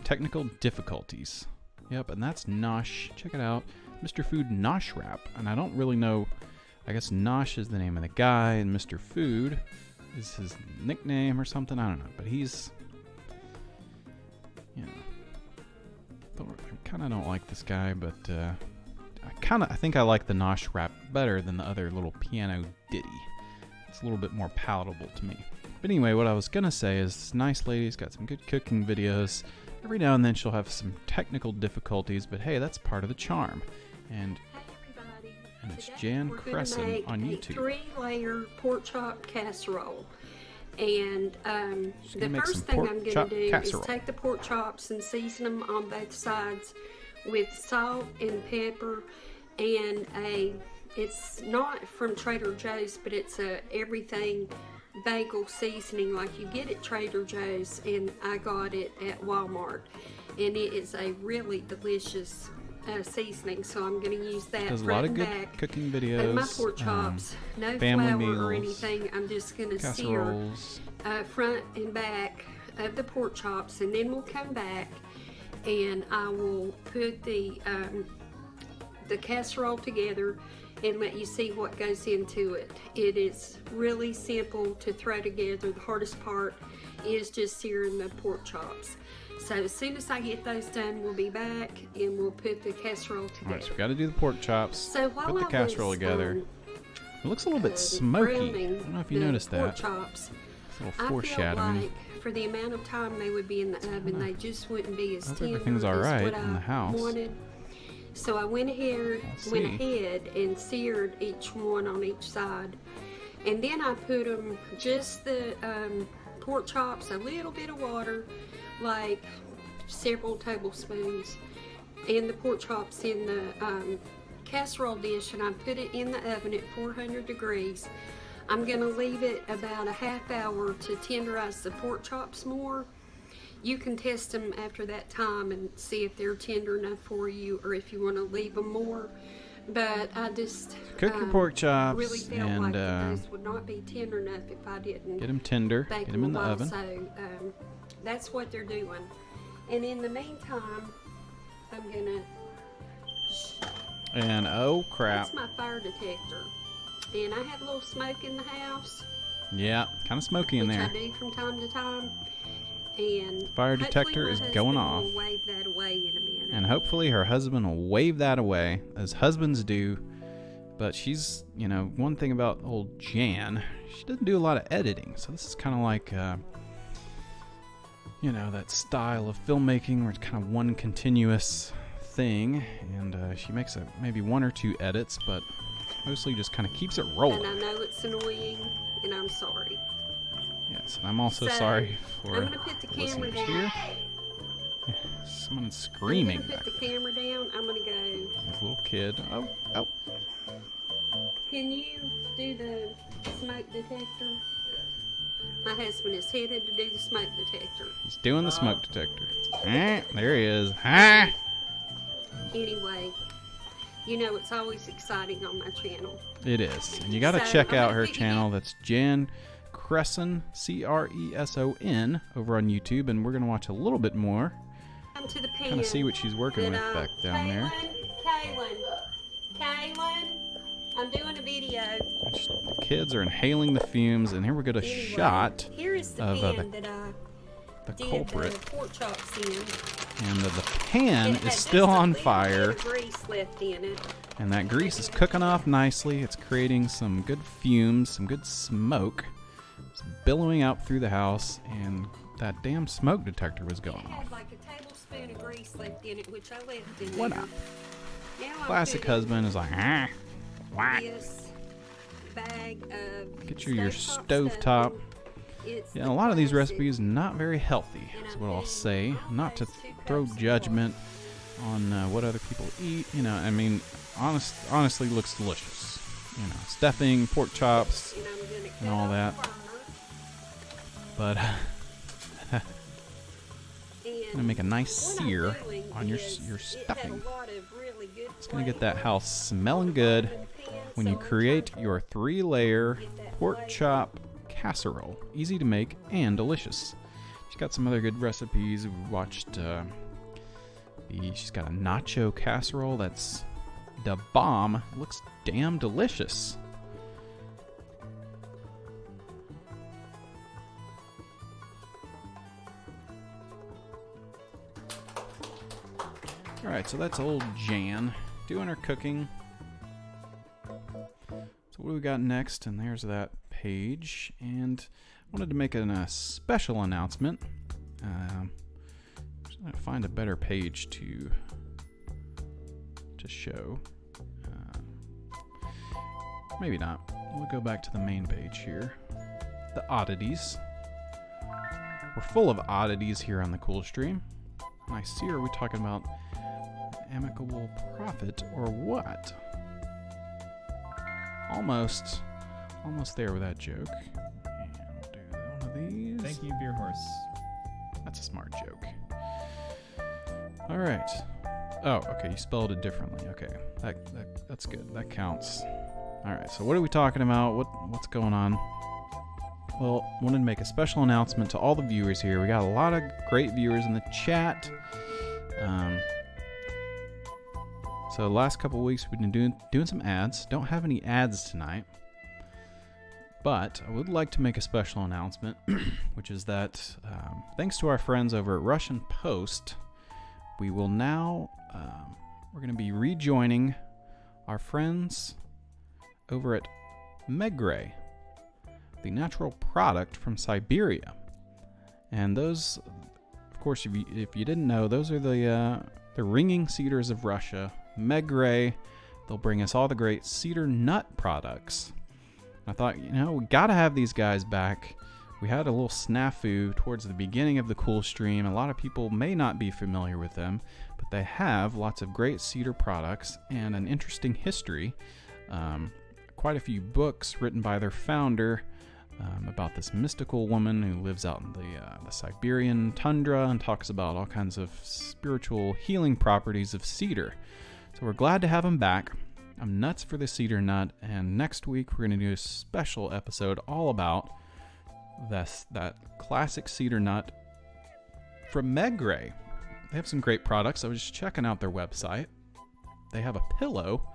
A: technical difficulties. Yep, and that's Nosh. Check it out. Mr. Food Nosh Rap. And I don't really know, I guess Nosh is the name of the guy, and Mr. Food is his nickname or something. I don't know. But he's, you know, I kind of don't like this guy, but I think I like the Nosh Rap better than the other little piano ditty. It's a little bit more palatable to me. But anyway, what I was going to say is this nice lady's got some good cooking videos. Every now and then she'll have some technical difficulties, but hey, that's part of the charm. And it's Jan Crescent on YouTube.
I: We're going to make a 3-layer pork chop casserole. And the first thing I'm going to do is take the pork chops and season them on both sides with salt and pepper and it's not from Trader Joe's, but it's a everything bagel seasoning like you get at Trader Joe's, and I got it at Walmart, and it is a really delicious seasoning, so I'm going to use that.
A: There's a lot of good cooking videos.
I: And my pork chops, no
A: family
I: flour
A: meals,
I: or anything. I'm just going to sear front and back of the pork chops, and then we'll come back and I will put the casserole together and let you see what goes into it. It is really simple to throw together. The hardest part is just searing the pork chops. So as soon as I get those done, we'll be back and we'll put the casserole together.
A: Alright, so we got to do the pork chops,
I: so
A: put the casserole together. It looks a little bit smoky. I don't know if you noticed that.
I: Pork chops,
A: it's a little foreshadowing.
I: I feel like for the amount of time they would be in the oven, they just wouldn't be as tender
A: everything's all right in the house.
I: Wanted. So I went ahead and seared each one on each side. And then I put them, just the pork chops, a little bit of water, like several tablespoons, and the pork chops in the casserole dish, and I put it in the oven at 400 degrees. I'm going to leave it about a half hour to tenderize the pork chops more. You can test them after that time and see if they're tender enough for you, or if you want to leave them more. But I just
A: cook your pork chops
I: really felt
A: and
I: like those would not be tender enough if I didn't
A: get them tender, get them in the oven.
I: So that's what they're doing. And in the meantime, I'm gonna.
A: And oh crap!
I: That's my fire detector, and I have a little smoke in the house.
A: Yeah, kind of smoky in there.
I: Which I do from time to time. And
A: fire detector is going off.
I: Will wave that away in a minute.
A: And hopefully her husband will wave that away, as husbands do. But she's, you know, one thing about old Jan, she doesn't do a lot of editing. So this is kind of like, you know, that style of filmmaking where it's kind of one continuous thing. And she makes maybe 1 or 2 edits, but mostly just kind of keeps it rolling.
I: And I know it's annoying, and I'm sorry.
A: Yes, and I'm also sorry for
I: I'm gonna put the camera down.
A: Here. Someone's screaming.
I: I'm gonna put the camera down. I'm gonna go.
A: This little kid. Oh, oh.
I: Can you do the smoke detector? My husband is headed to do the smoke detector.
A: He's doing the smoke detector. There he is. Ah.
I: Anyway, you know it's always exciting on my channel.
A: It is, and you got to check out her channel. That's Jan Cresson, Creson, over on YouTube, and we're gonna watch a little bit more. Kind of see what she's working with back down there.
I: Kaylin, I'm doing a video.
A: The kids are inhaling the fumes, and here we get a
I: Anyway,
A: shot
I: here is the
A: of
I: pan that I
A: the
I: did
A: culprit.
I: the pork chops in.
A: And the pan
I: It
A: is
I: had
A: still
I: just a
A: on
I: little
A: fire.
I: bit of grease left in it.
A: And that grease is cooking off nicely. It's creating some good fumes, some good smoke. It's billowing out through the house, and that damn smoke detector was
I: It
A: going
I: had
A: off.
I: like a tablespoon of grease left in it, which I left in
A: What
I: there.
A: a
I: Now I'm
A: classic
I: putting
A: husband is like, whack.
I: this bag of
A: Get you your
I: stovetop
A: stovetop.
I: stuffing. It's
A: Yeah,
I: the
A: a lot of these
I: classic.
A: recipes not very healthy,
I: And
A: is
I: I'm
A: what I'll
I: putting
A: say. Not to
I: almost 2
A: throw
I: cups of
A: judgment on what other people eat. You know, I mean, honestly, looks delicious. You know, stuffing, pork chops,
I: And I'm gonna cut
A: and all
I: off
A: that.
I: the
A: But
I: burner.
A: gonna make a nice
I: What I'm
A: sear
I: doing
A: on your
I: is
A: stuffing.
I: It had a lot of really good
A: It's gonna get
I: flavor
A: that house smelling good
I: in the pan,
A: when you
I: so I'm
A: create
I: trying
A: your 3-layer
I: get that
A: pork
I: flavor.
A: chop casserole. Easy to make and delicious. She's got some other good recipes. We watched. She's got a nacho casserole that's the bomb. Looks damn delicious. Alright, so that's old Jan doing her cooking. So what do we got next? And there's that page. And I wanted to make a special announcement. Just gonna find a better page to show. Maybe not. We'll go back to the main page here. The oddities. We're full of oddities here on the Cool Stream. And I see, are we talking about amicable profit or what? Almost there with that joke. And we'll do one of these.
B: Thank you, Beer Horse.
A: That's a smart joke. All right. Oh, okay. You spelled it differently. Okay, that's good. That counts. All right. So what are we talking about? What's going on? Well, wanted to make a special announcement to all the viewers here. We got a lot of great viewers in the chat. So the last couple of weeks we've been doing some ads. Don't have any ads tonight. But I would like to make a special announcement, which is that thanks to our friends over at Russian Post, we will now, we're going to be rejoining our friends over at Megre, the natural product from Siberia. And those, of course, if you didn't know, those are the ringing cedars of Russia. Megre, they'll bring us all the great cedar nut products. I thought, we got to have these guys back. We had a little snafu towards the beginning of the Cool Stream. A lot of people may not be familiar with them, but they have lots of great cedar products and an interesting history. Quite a few books written by their founder about this mystical woman who lives out in the Siberian tundra and talks about all kinds of spiritual healing properties of cedar. So we're glad to have them back. I'm nuts for the cedar nut, and next week we're going to do a special episode all about that classic cedar nut from Megre. They have some great products. I was just checking out their website. They have a pillow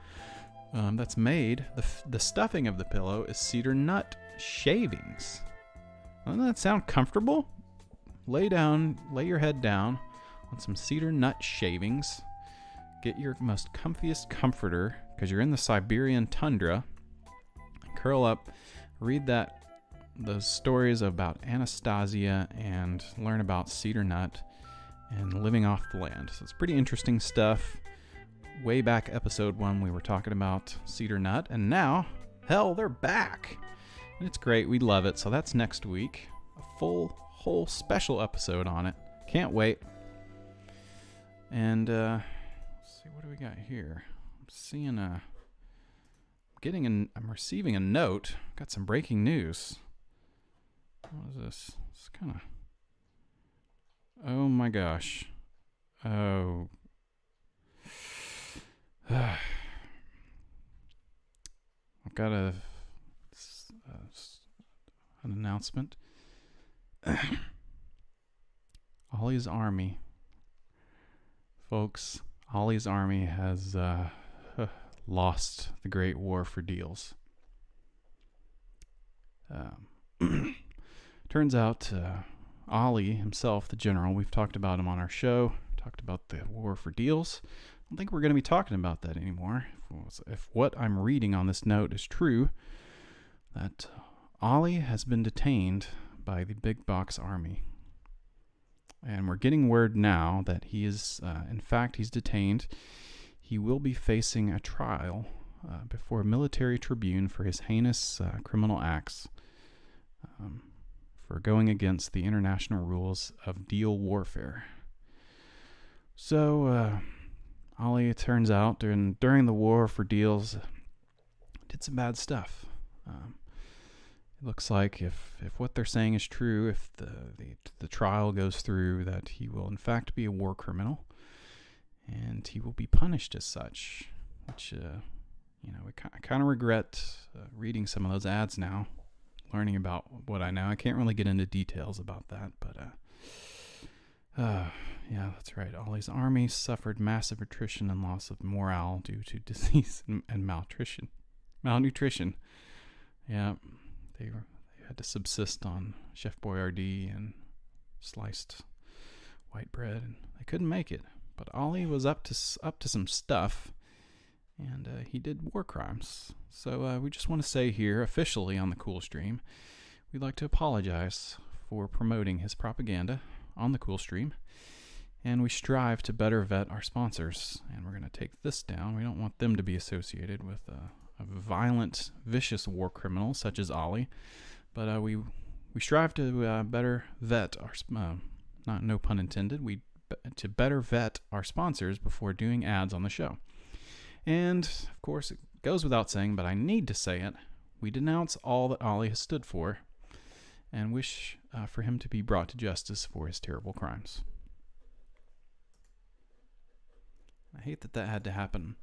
A: that's made. The stuffing of the pillow is cedar nut shavings. Doesn't that sound comfortable? Lay your head down on some cedar nut shavings. Get your most comfiest comforter, because you're in the Siberian tundra. Curl up, read those stories about Anastasia, and learn about cedar nut and living off the land. So it's pretty interesting stuff. Way back episode 1 we were talking about cedar nut, and now, hell, they're back. And it's great. We love it. So that's next week. A whole special episode on it. Can't wait. And let's see, what do we got here? I'm receiving a note. Got some breaking news. What is this? It's kind of... Oh my gosh. Oh. I've got an announcement. Ollie's Army. Folks, Ollie's Army has lost the Great War for Deals. Turns out Ali himself, the general, we've talked about him on our show, talked about the War for Deals. I don't think we're going to be talking about that anymore. If what I'm reading on this note is true, that Ali has been detained by the Big Box Army. And we're getting word now that he is, in fact, he's detained. He will be facing a trial before a military tribune for his heinous criminal acts, for going against the international rules of deal warfare. So, Ali, it turns out, during the war for deals, did some bad stuff. It looks like if what they're saying is true, if the trial goes through, that he will in fact be a war criminal, and he will be punished as such. Which, I kind of regret reading some of those ads now, learning about what I know. I can't really get into details about that, but yeah, that's right. Ali's army suffered massive attrition and loss of morale due to disease and malnutrition. Yeah, they had to subsist on Chef Boyardee and sliced white bread, and they couldn't make it. But Ali was up to some stuff, and he did war crimes. So we just want to say here, officially on the Cool Stream, we'd like to apologize for promoting his propaganda on the Cool Stream, and we strive to better vet our sponsors. And we're going to take this down. We don't want them to be associated with a violent, vicious war criminal such as Ali, but we strive to better vet our no pun intended. To better vet our sponsors before doing ads on the show. And of course, it goes without saying, but I need to say it. We denounce all that Ali has stood for, and wish for him to be brought to justice for his terrible crimes. I hate that had to happen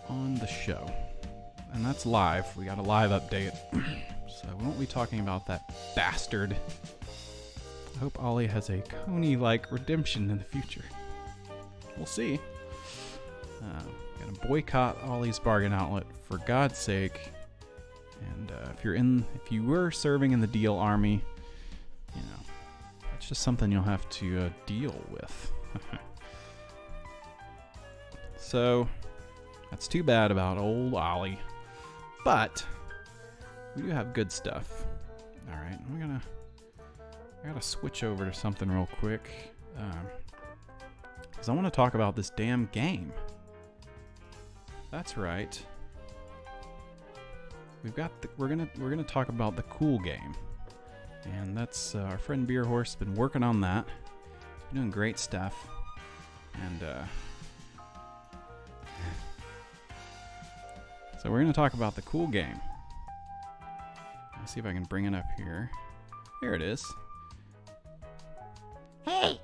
A: on the show. And that's live. We got a live update. So we won't be talking about that bastard. I hope Ali has a Coney-like redemption in the future. We'll see. Gonna boycott Ali's Bargain Outlet for God's sake. And if you were serving in the Deal Army, that's just something you'll have to deal with. So that's too bad about old Ali. But we do have good stuff. All right, I gotta switch over to something real quick, because I want to talk about this damn game. That's right. We're gonna talk about the Cool Game, and that's our friend Beer Horse been working on that, doing great stuff, and so we're gonna talk about the Cool Game. Let's see if I can bring it up here. Here it is.
J: Hey,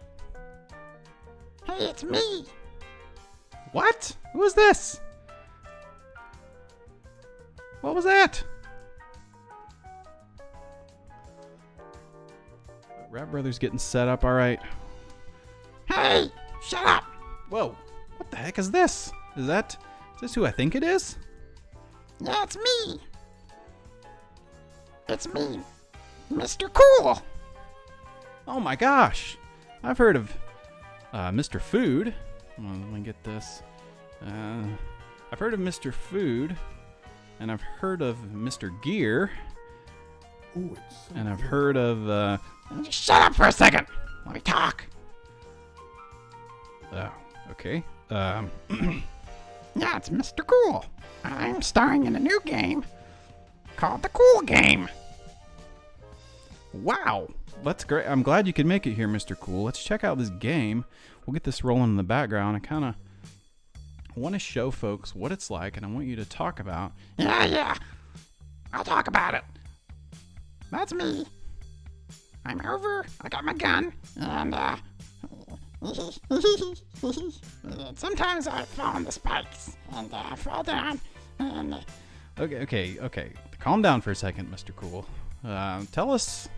J: it's me.
A: What? Who is this? What was that? Rap Brothers getting set up, all right.
J: Hey, shut up.
A: Whoa, what the heck is this? Is this who I think it is?
J: Yeah, it's me. It's me, Mr. Cool.
A: Oh my gosh. I've heard of Mr. Food. Let me get this. I've heard of Mr. Food, and I've heard of Mr. Gear, and I've heard of...
J: Just shut up for a second. Let me talk.
A: Oh, okay.
J: Yeah, it's Mr. Cool. I'm starring in a new game called The Cool Game.
A: Wow, that's great. I'm glad you could make it here, Mr. Cool. Let's check out this game. We'll get this rolling in the background. I kind of want to show folks what it's like, and I want you to talk about...
J: Yeah. I'll talk about it. That's me. I'm over. I got my gun, and sometimes I fall on the spikes, and I fall down, and...
A: Okay. Calm down for a second, Mr. Cool. Tell us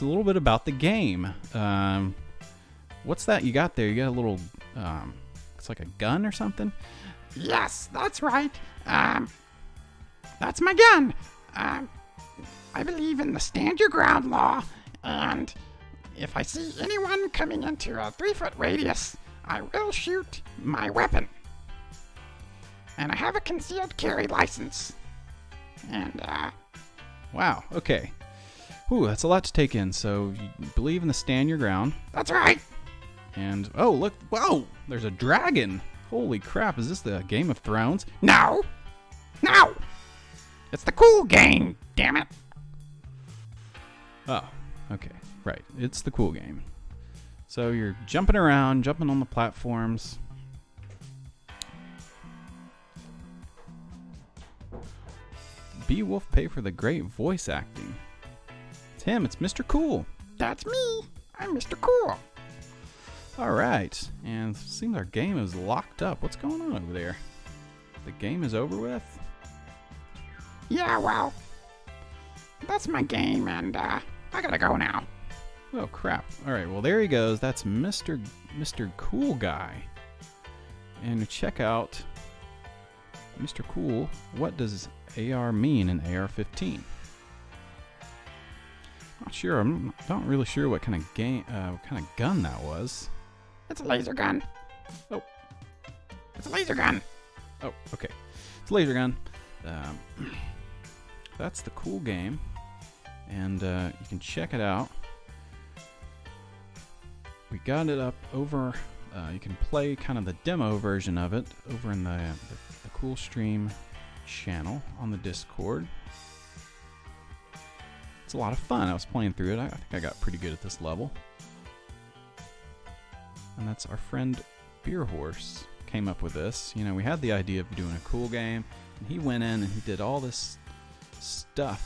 A: a little bit about the game. What's that you got there? You got a little, it's like a gun or something?
J: Yes, that's right. That's my gun. I believe in the stand your ground law, and if I see anyone coming into a 3-foot radius, I will shoot my weapon. And I have a concealed carry license. And,
A: Wow, okay. Ooh, that's a lot to take in. So, you believe in the stand your ground.
J: that's right.
A: And, oh, look. Whoa! There's a dragon. Holy crap, is this the Game of Thrones?
J: No. No. It's the cool game, damn it.
A: Oh, okay. Right. It's the cool game. So you're jumping around, jumping on the platforms. Beowulf pay for the great voice acting. It's him. It's Mr. Cool.
J: That's me. I'm Mr. Cool.
A: All right. And it seems our game is locked up. What's going on over there? The game is over with?
J: Yeah, well, that's my game, and I gotta go now.
A: Oh, crap. All right. Well, there he goes. That's Mr. Cool Guy. And check out Mr. Cool. What does AR mean in AR-15? Not sure. I'm not really sure what kind of gun that was.
J: It's a laser gun.
A: Oh.
J: It's a laser gun.
A: Oh, okay. It's a laser gun. That's the cool game. And you can check it out. We got it up over. You can play kind of the demo version of it over in the Cool Stream channel on the Discord. It's a lot of fun. I was playing through it. I think I got pretty good at this level. And that's our friend Beer Horse came up with this. You know, we had the idea of doing a cool game, and he went in and he did all this stuff.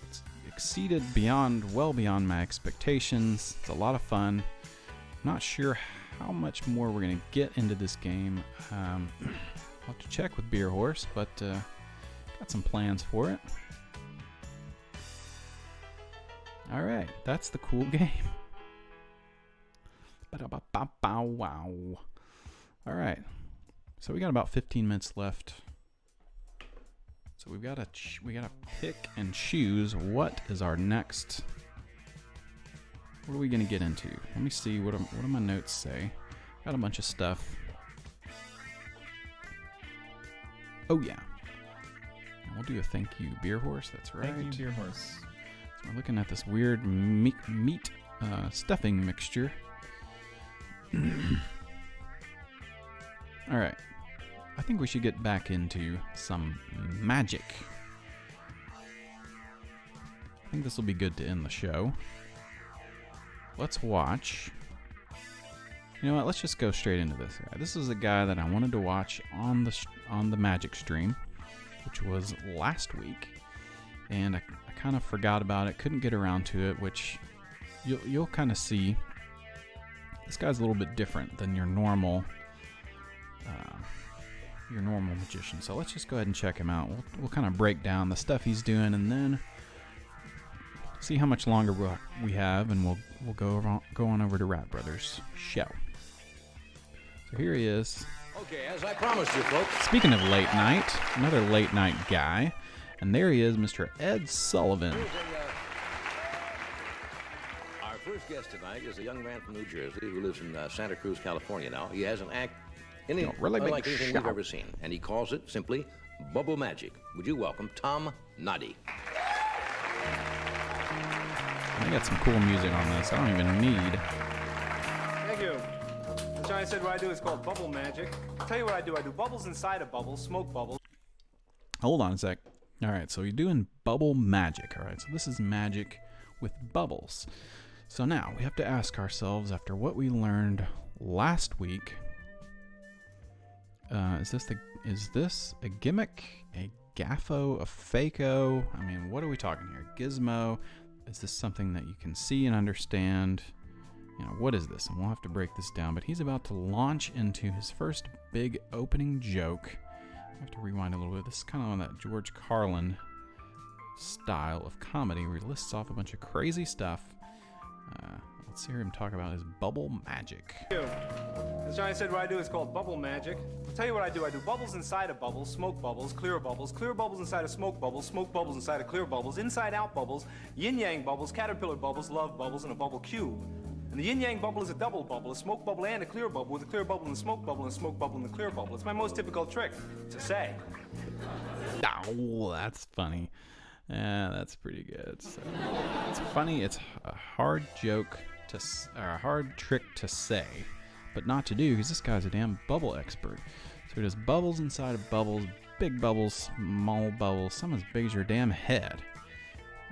A: It's exceeded well beyond my expectations. It's a lot of fun. Not sure how much more we're going to get into this game. I'll have to check with Beer Horse, but got some plans for it. Alright, that's the cool game. Ba-da-ba-ba-bow-wow. Alright, so we got about 15 minutes left. So we gotta pick and choose what is our next. What are we gonna get into? Let me see. What do my notes say? Got a bunch of stuff. Oh yeah. And we'll do a thank you, Beer Horse. That's right.
B: Thank you, Beer Horse.
A: So we're looking at this weird meat stuffing mixture. All right. I think we should get back into some magic. I think this will be good to end the show. Let's watch. You know what? Let's just go straight into this. This is a guy that I wanted to watch on the magic stream, which was last week, and I kind of forgot about it. Couldn't get around to it, which you'll kind of see. This guy's a little bit different than your normal magician. So let's just go ahead and check him out. We'll kind of break down the stuff he's doing, and then see how much longer we have, and we'll go on over to Rat Brothers show. So here he is.
K: Okay, as I promised you folks.
A: Speaking of late night, another late night guy, and there he is, Mr. Ed Sullivan.
K: Our first guest tonight is a young man from New Jersey who lives in Santa Cruz, California now. He has an act
A: really big
K: unlike anything
A: show.
K: we've ever seen, and he calls it simply Bubble Magic. Would you welcome Tom Noddy?
A: I got some cool music on this. I don't even need.
L: Thank you. As Johnny said, what I do is called bubble magic. I'll tell you what I do. I do bubbles inside of bubbles, smoke bubbles.
A: Hold on a sec. All right, so you're doing bubble magic. All right, so this is magic with bubbles. So now we have to ask ourselves, after what we learned last week, is this a gimmick, a gaffo, a fako? I mean, what are we talking here? Gizmo? Is this something that you can see and understand? You know, what is this? And we'll have to break this down. But he's about to launch into his first big opening joke. I have to rewind a little bit. This is kind of on that George Carlin style of comedy where he lists off a bunch of crazy stuff. Let's hear him talk about his bubble magic.
L: As Johnny said, what I do is called bubble magic. I'll tell you what I do. I do bubbles inside of bubbles, smoke bubbles, clear bubbles inside of smoke bubbles inside of clear bubbles, inside out bubbles, yin-yang bubbles, caterpillar bubbles, love bubbles, and a bubble cube. And the yin-yang bubble is a double bubble, a smoke bubble and a clear bubble, with a clear bubble and a smoke bubble and a smoke bubble and a clear bubble. It's my most typical trick to say.
A: Oh, that's funny. Yeah, that's pretty good. So, it's funny. It's a hard joke or a hard trick to say, but not to do because this guy's a damn bubble expert. So he does bubbles inside of bubbles, big bubbles, small bubbles, some as big as your damn head.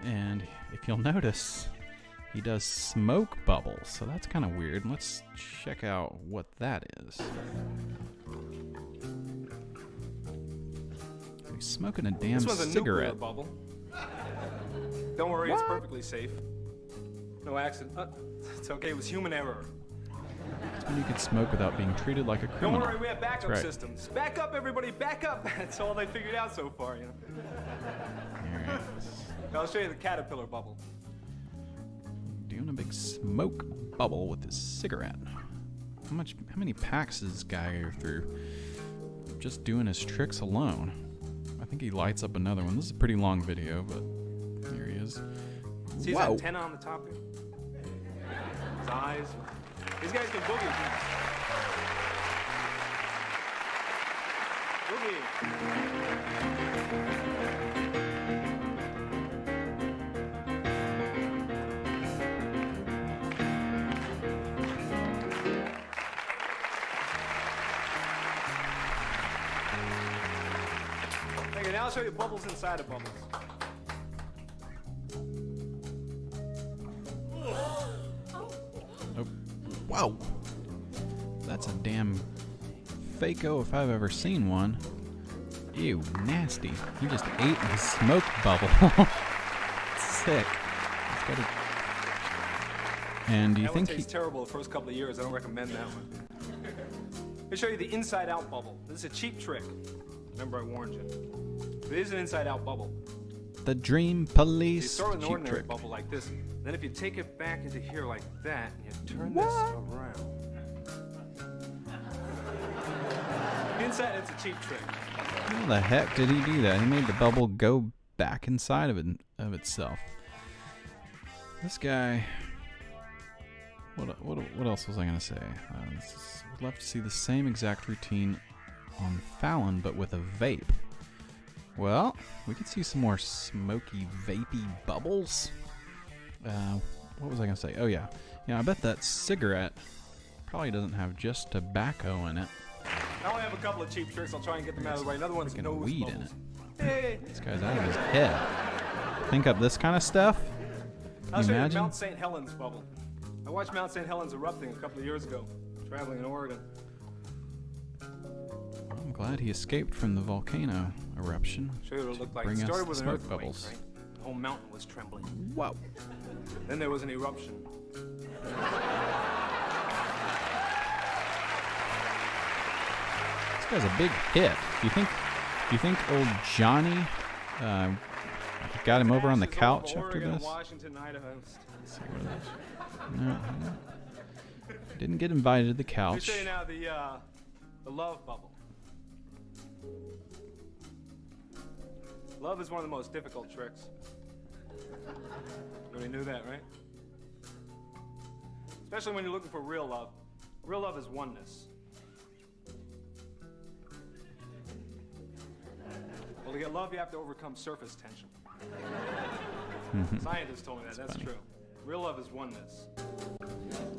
A: And if you'll notice, he does smoke bubbles, so that's kind of weird. Let's check out what that is. He's smoking a damn
L: This one's a
A: cigarette.
L: nuclear bubble. Don't worry, it's perfectly safe. No accident. It's okay, it was human error.
A: That's when you can smoke without being treated like a criminal.
L: Don't worry, we have backup
A: That's right.
L: systems. Back up, everybody, back up. That's all they figured out so far, you know.
A: All right.
L: Now I'll show you the caterpillar bubble.
A: Doing a big smoke bubble with his cigarette. How many packs does this guy go through? Just doing his tricks alone. I think he lights up another one. This is a pretty long video, but here he is.
L: See his
A: Wow.
L: antenna on the top here? His eyes. These guys can boogie. Okay, now I'll show you bubbles inside of bubbles.
A: Oh, wow. That's a damn Fako if I've ever seen one. Ew, nasty. He just ate the smoke bubble. Sick. It's gotta... And do you
L: That one
A: think
L: tastes terrible the first couple of years. I don't recommend that one. Let me show you the inside-out bubble. This is a cheap trick. Remember, I warned you. It is an inside-out bubble.
A: the Dream
L: You
A: Police
L: start with an
A: cheap
L: ordinary
A: trick?
L: bubble like this. Then if you take it back into here like that, and you turn this around. Inside, it's a cheap trick.
A: How the heck did he do that? He made the bubble go back inside of itself. This guy. What else was I gonna say? Would love to see the same exact routine on Fallon, but with a vape. Well, we could see some more smoky, vapey bubbles. What was I gonna say? Oh yeah, I bet that cigarette probably doesn't have just tobacco in it.
L: I only have a couple of cheap tricks. I'll try and get them out of the way. Another one's
A: Freaking
L: nose
A: weed
L: bubbles.
A: in it.
L: Hey.
A: This guy's out of his head. Think up this kind of stuff?
L: I'll
A: Can
L: show
A: you
L: you the
A: imagine?
L: Mount St. Helens bubble. I watched Mount St. Helens erupting a couple of years ago, traveling in Oregon.
A: I'm glad he escaped from the volcano eruption.
L: Show you what it looked like.
A: Bring
L: It
A: us
L: started
A: the
L: with an
A: smoke
L: earthquake,
A: bubbles.
L: right? The whole mountain was trembling.
A: Wow.
L: Then there was an eruption.
A: This guy's a big hit. Do you think old Johnny got him over on the couch after
L: Oregon,
A: this?
L: Washington, Idaho.
A: Let's see what it is. No. Didn't get invited to the
L: Let me
A: couch.
L: show you now the love bubble. Love is one of the most difficult tricks. You already knew that, right? Especially when you're looking for real love. Real love is oneness. Well, to get love, you have to overcome surface tension. Scientists told me that. That's
A: funny.
L: true. Real love is oneness.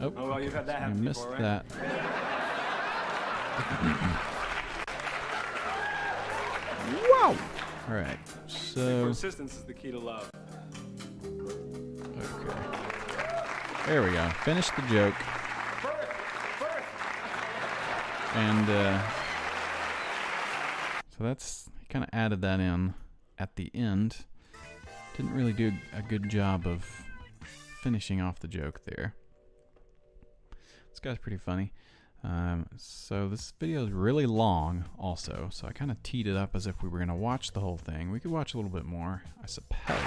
A: Oh,
L: well, you've had that
A: I
L: happen
A: missed
L: before, right?
A: that. Wow! All right, so
L: Persistence is the key to love.
A: okay, there we go. Finish the joke. And so that's, he kind of added that in at the end. Didn't really do a good job of finishing off the joke there. This guy's pretty funny. So this video is really long also, so I kind of teed it up as if we were going to watch the whole thing. We could watch a little bit more, I suppose.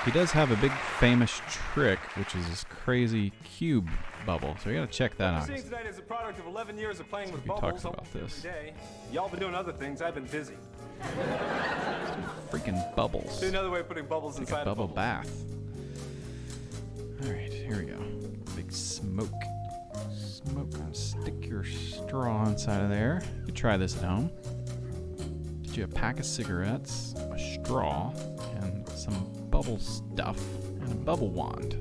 A: He does have a big famous trick, which is this crazy cube bubble, so we got to check that out.
L: Seeing tonight is a product of 11 years of playing with
A: He
L: bubbles.
A: talks about this.
L: Every day. Y'all been doing other things. I've been busy.
A: Freaking bubbles.
L: See another way of putting bubbles
A: It's
L: inside
A: like a bubble
L: a bubble.
A: bath. Alright, here we go. Big smoke. Smoke. Stick your straw inside of there. You try this at home. Get you a pack of cigarettes, a straw, and some bubble stuff, and a bubble wand.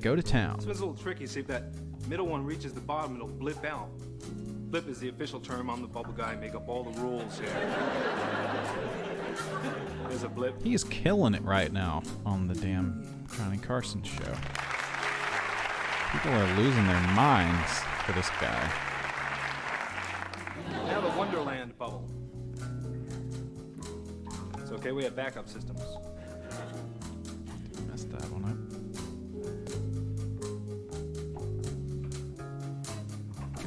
A: Go to town.
L: This one's a little tricky. See if that middle one reaches the bottom, it'll blip out. Blip is the official term. I'm the bubble guy. Make up all the rules here. There's a blip.
A: He is killing it right now on the damn Johnny Carson show. People are losing their minds for this guy.
L: Now the Wonderland bubble. It's okay, we have backup systems.
A: Messed that one up.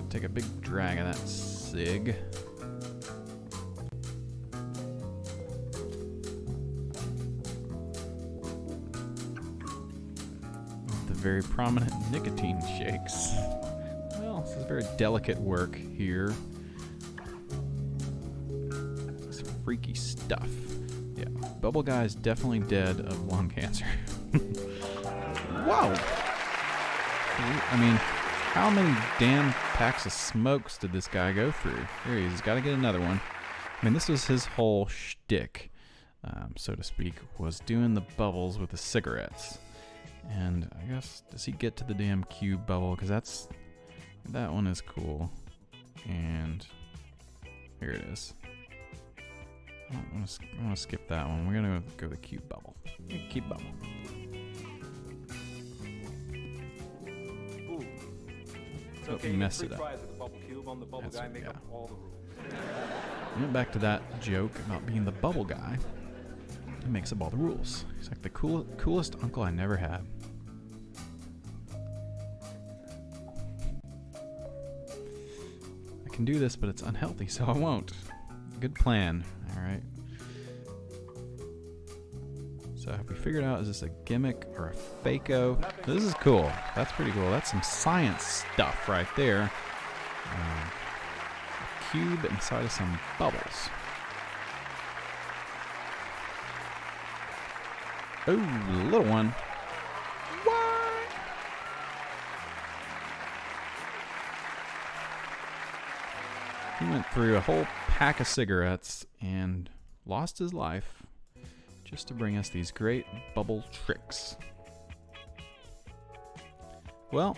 A: Take a big drag of that cig. The very prominent nicotine shakes. Well, this is very delicate work here. It's freaky stuff. Yeah, Bubble Guy's definitely dead of lung cancer. Whoa! I mean, how many damn packs of smokes did this guy go through? Here he is. He's got to get another one. I mean, this was his whole shtick, so to speak, was doing the bubbles with the cigarettes. And I guess, does he get to the damn cube bubble? Because that one is cool. And here it is. I'm gonna skip that one. We're gonna go the cube bubble. Cube bubble.
L: It's
A: Oh,
L: okay,
A: you
L: you
A: messed
L: get
A: it
L: free
A: up.
L: fries with the bubble cube. I'm the bubble
A: That's
L: guy.
A: what-
L: Make
A: yeah.
L: up all the rules.
A: We went back to that joke about being the bubble guy. He makes up all the rules. He's like the coolest uncle I never had. I can do this, but it's unhealthy, so I won't. Good plan. Alright. So have we figured out, is this a gimmick or a fake-o? This is cool. That's pretty cool. That's some science stuff right there. A cube inside of some bubbles. Oh, little one. What? He went through a whole pack of cigarettes and lost his life just to bring us these great bubble tricks. Well,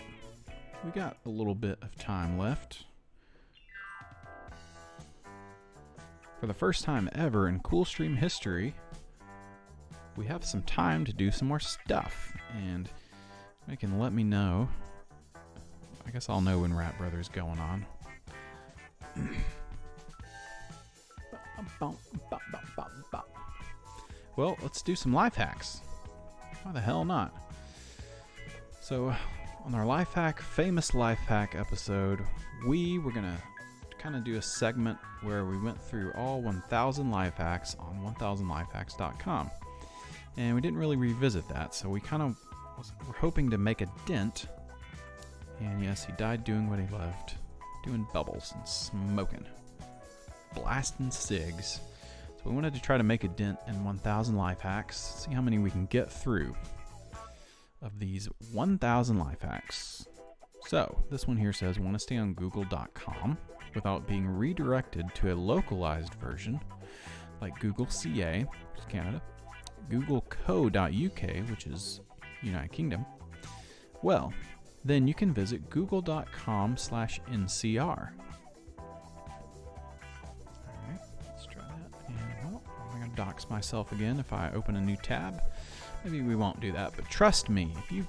A: we got a little bit of time left. For the first time ever in Coolstream history, we have some time to do some more stuff, and they can let me know. I guess I'll know when Rap Brother's going on. Well, let's do some life hacks. Why the hell not? So, on our life hack, famous life hack episode, we were gonna kind of do a segment where we went through all 1,000 life hacks on 1000lifehacks.com. And we didn't really revisit that, so we kind of were hoping to make a dent. And yes, he died doing what he loved, doing bubbles and smoking, blasting cigs. So we wanted to try to make a dent in 1,000 life hacks, see how many we can get through of these 1,000 life hacks. So this one here says, want to stay on google.com without being redirected to a localized version like Google CA, which is Canada, googleco.uk, which is United Kingdom. Well, then you can visit google.com/ncr. Alright, let's try that. And well, I'm going to dox myself again if I open a new tab. Maybe we won't do that, but trust me, if you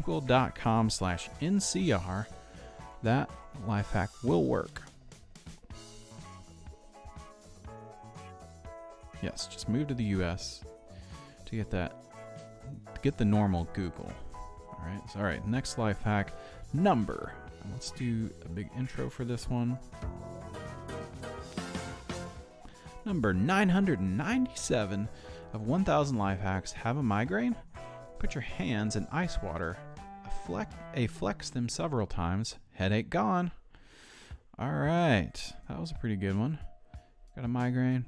A: google.com/ncr, that life hack will work. Yes, just move to the US to get that, to get the normal Google. Alright, so next life hack, number. let's do a big intro for this one. Number 997 of 1000 Life Hacks. Have a migraine? Put your hands in ice water. Flex them several times. Headache gone. All right, that was a pretty good one. Got a migraine?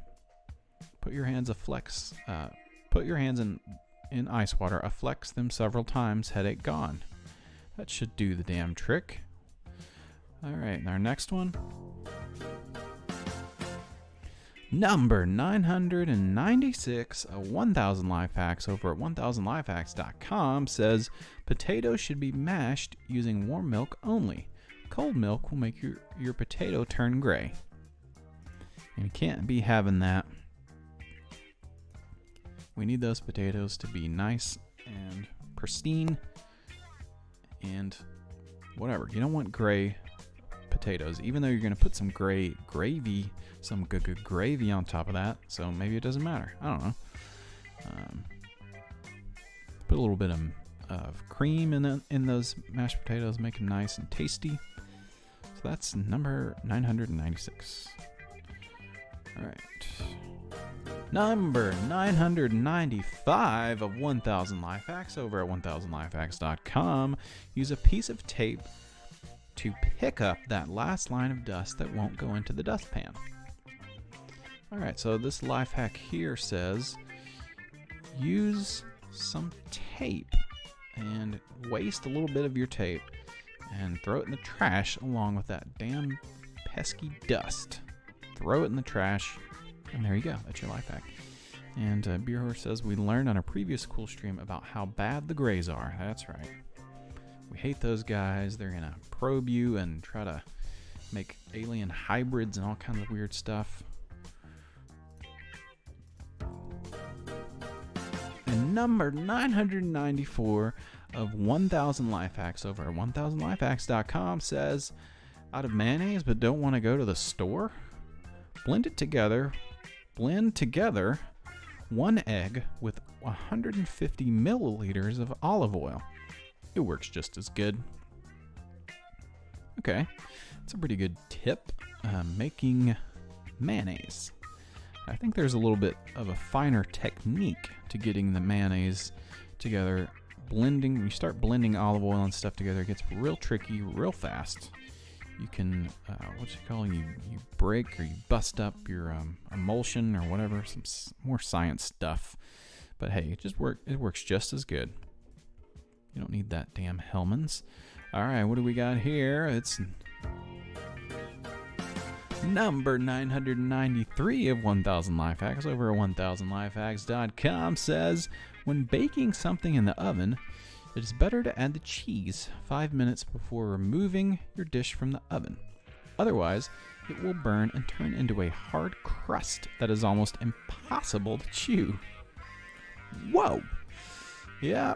A: Put your hands in ice water. Flex them several times. Headache gone. That should do the damn trick. All right, and our next one. Number 996 of 1000 Life Hacks over at 1000lifehacks.com says potatoes should be mashed using warm milk only. Cold milk will make your potato turn gray. And you can't be having that. We need those potatoes to be nice and pristine and whatever. You don't want gray potatoes, even though you're going to put some gravy, some good gravy on top of that, so maybe it doesn't matter. I don't know. Put a little bit of cream in those mashed potatoes, make them nice and tasty. So that's number 996. All right. Number 995 of 1000 Life Hacks over at 1000lifehacks.com. Use a piece of tape to pick up that last line of dust that won't go into the dustpan. All right, so this life hack here says use some tape and waste a little bit of your tape and throw it in the trash along with that damn pesky dust. Throw it in the trash, and there you go. That's your life hack. And Beer Horse says we learned on a previous cool stream about how bad the Greys are. That's right. We hate those guys. They're gonna probe you and try to make alien hybrids and all kinds of weird stuff. And number 994 of 1000 Life Hacks over at 1000lifehacks.com says, out of mayonnaise but don't want to go to the store? Blend together 1 egg with 150 milliliters of olive oil. It works just as good. Okay, that's a pretty good tip. Making mayonnaise. I think there's a little bit of a finer technique to getting the mayonnaise together. Blending, when you start blending olive oil and stuff together, it gets real tricky real fast. You can, you break or you bust up your emulsion or whatever, some more science stuff. But hey, it works just as good. You don't need that damn Hellmann's. All right, what do we got here? It's number 993 of 1000 Life Hacks over at 1000lifehacks.com says, when baking something in the oven, it is better to add the cheese 5 minutes before removing your dish from the oven. Otherwise, it will burn and turn into a hard crust that is almost impossible to chew. Whoa! Yeah.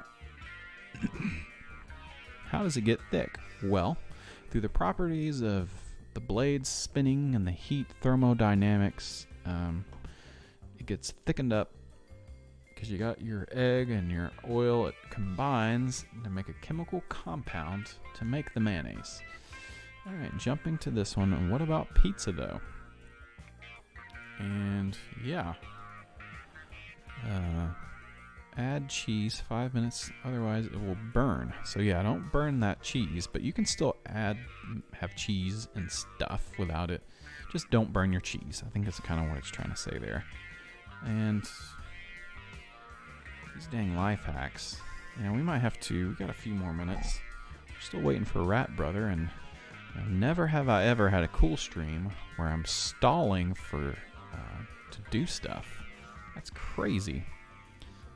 A: How does it get thick? Well, through the properties of the blades spinning and the heat thermodynamics, it gets thickened up because you got your egg and your oil. It combines to make a chemical compound to make the mayonnaise. All right, jumping to this one. And what about pizza though? And yeah, add cheese 5 minutes, otherwise it will burn. So yeah, don't burn that cheese, but you can still have cheese and stuff without it. Just don't burn your cheese. I think that's kind of what it's trying to say there. And these dang life hacks. Yeah, we might have to. We got a few more minutes. We're still waiting for Rat Brother, and never have I ever had a cool stream where I'm stalling for to do stuff. That's crazy.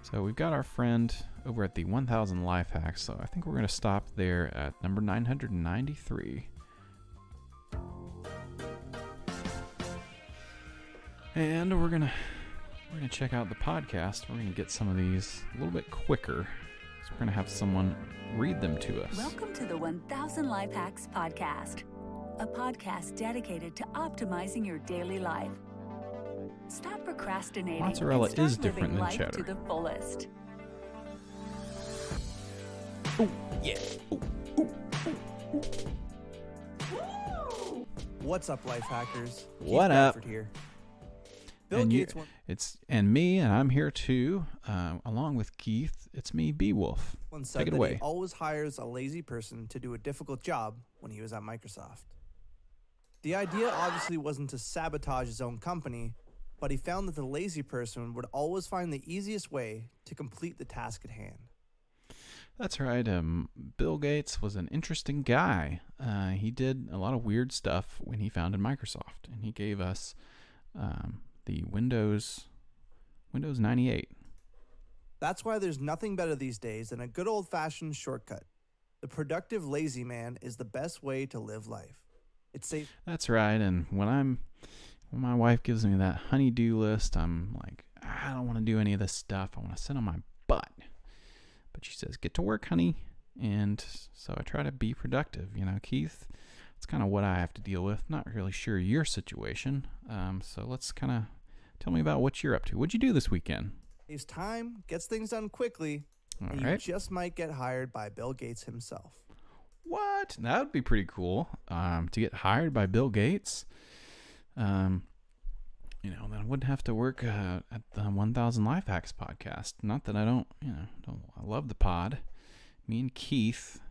A: So we've got our friend over at the 1000 Life Hacks, so I think we're going to stop there at number 993. And we're gonna check out the podcast. We're gonna get some of these a little bit quicker. So we're gonna have someone read them to us.
M: Welcome to the 1000 Life Hacks podcast, a podcast dedicated to optimizing your daily life. Stop procrastinating.
A: Mozzarella
M: and start
A: is different
M: living
A: than
M: life
A: cheddar.
M: to the fullest.
A: Oh yeah. Ooh, ooh, ooh.
N: What's up, life hackers?
A: What
N: Keith
A: up?
N: Bradford here. Bill
A: And
N: Gates.
A: and me, and I'm here too, along with Keith. It's me, Beowulf.
N: Once said
A: Take it
N: that
A: away.
N: he always hires a lazy person to do a difficult job when he was at Microsoft. The idea obviously wasn't to sabotage his own company, but he found that the lazy person would always find the easiest way to complete the task at hand.
A: That's right. Bill Gates was an interesting guy. He did a lot of weird stuff when he founded Microsoft, and he gave us the Windows 98.
N: That's why there's nothing better these days than a good old-fashioned shortcut. The productive lazy man is the best way to live life. It's safe.
A: That's right. And when my wife gives me that honey-do list, I'm like, I don't want to do any of this stuff. I want to sit on my butt. But she says, get to work, honey. And so I try to be productive. You know, Keith, it's kind of what I have to deal with. Not really sure your situation. So let's kind of tell me about what you're up to. What'd you do this weekend?
N: Saves time, gets things done quickly,
A: All
N: and
A: right.
N: you just might get hired by Bill Gates himself.
A: What? That would be pretty cool. To get hired by Bill Gates. You know, then I wouldn't have to work at the 1000 Life Hacks podcast. Not that I don't, I love the pod. Me and Keith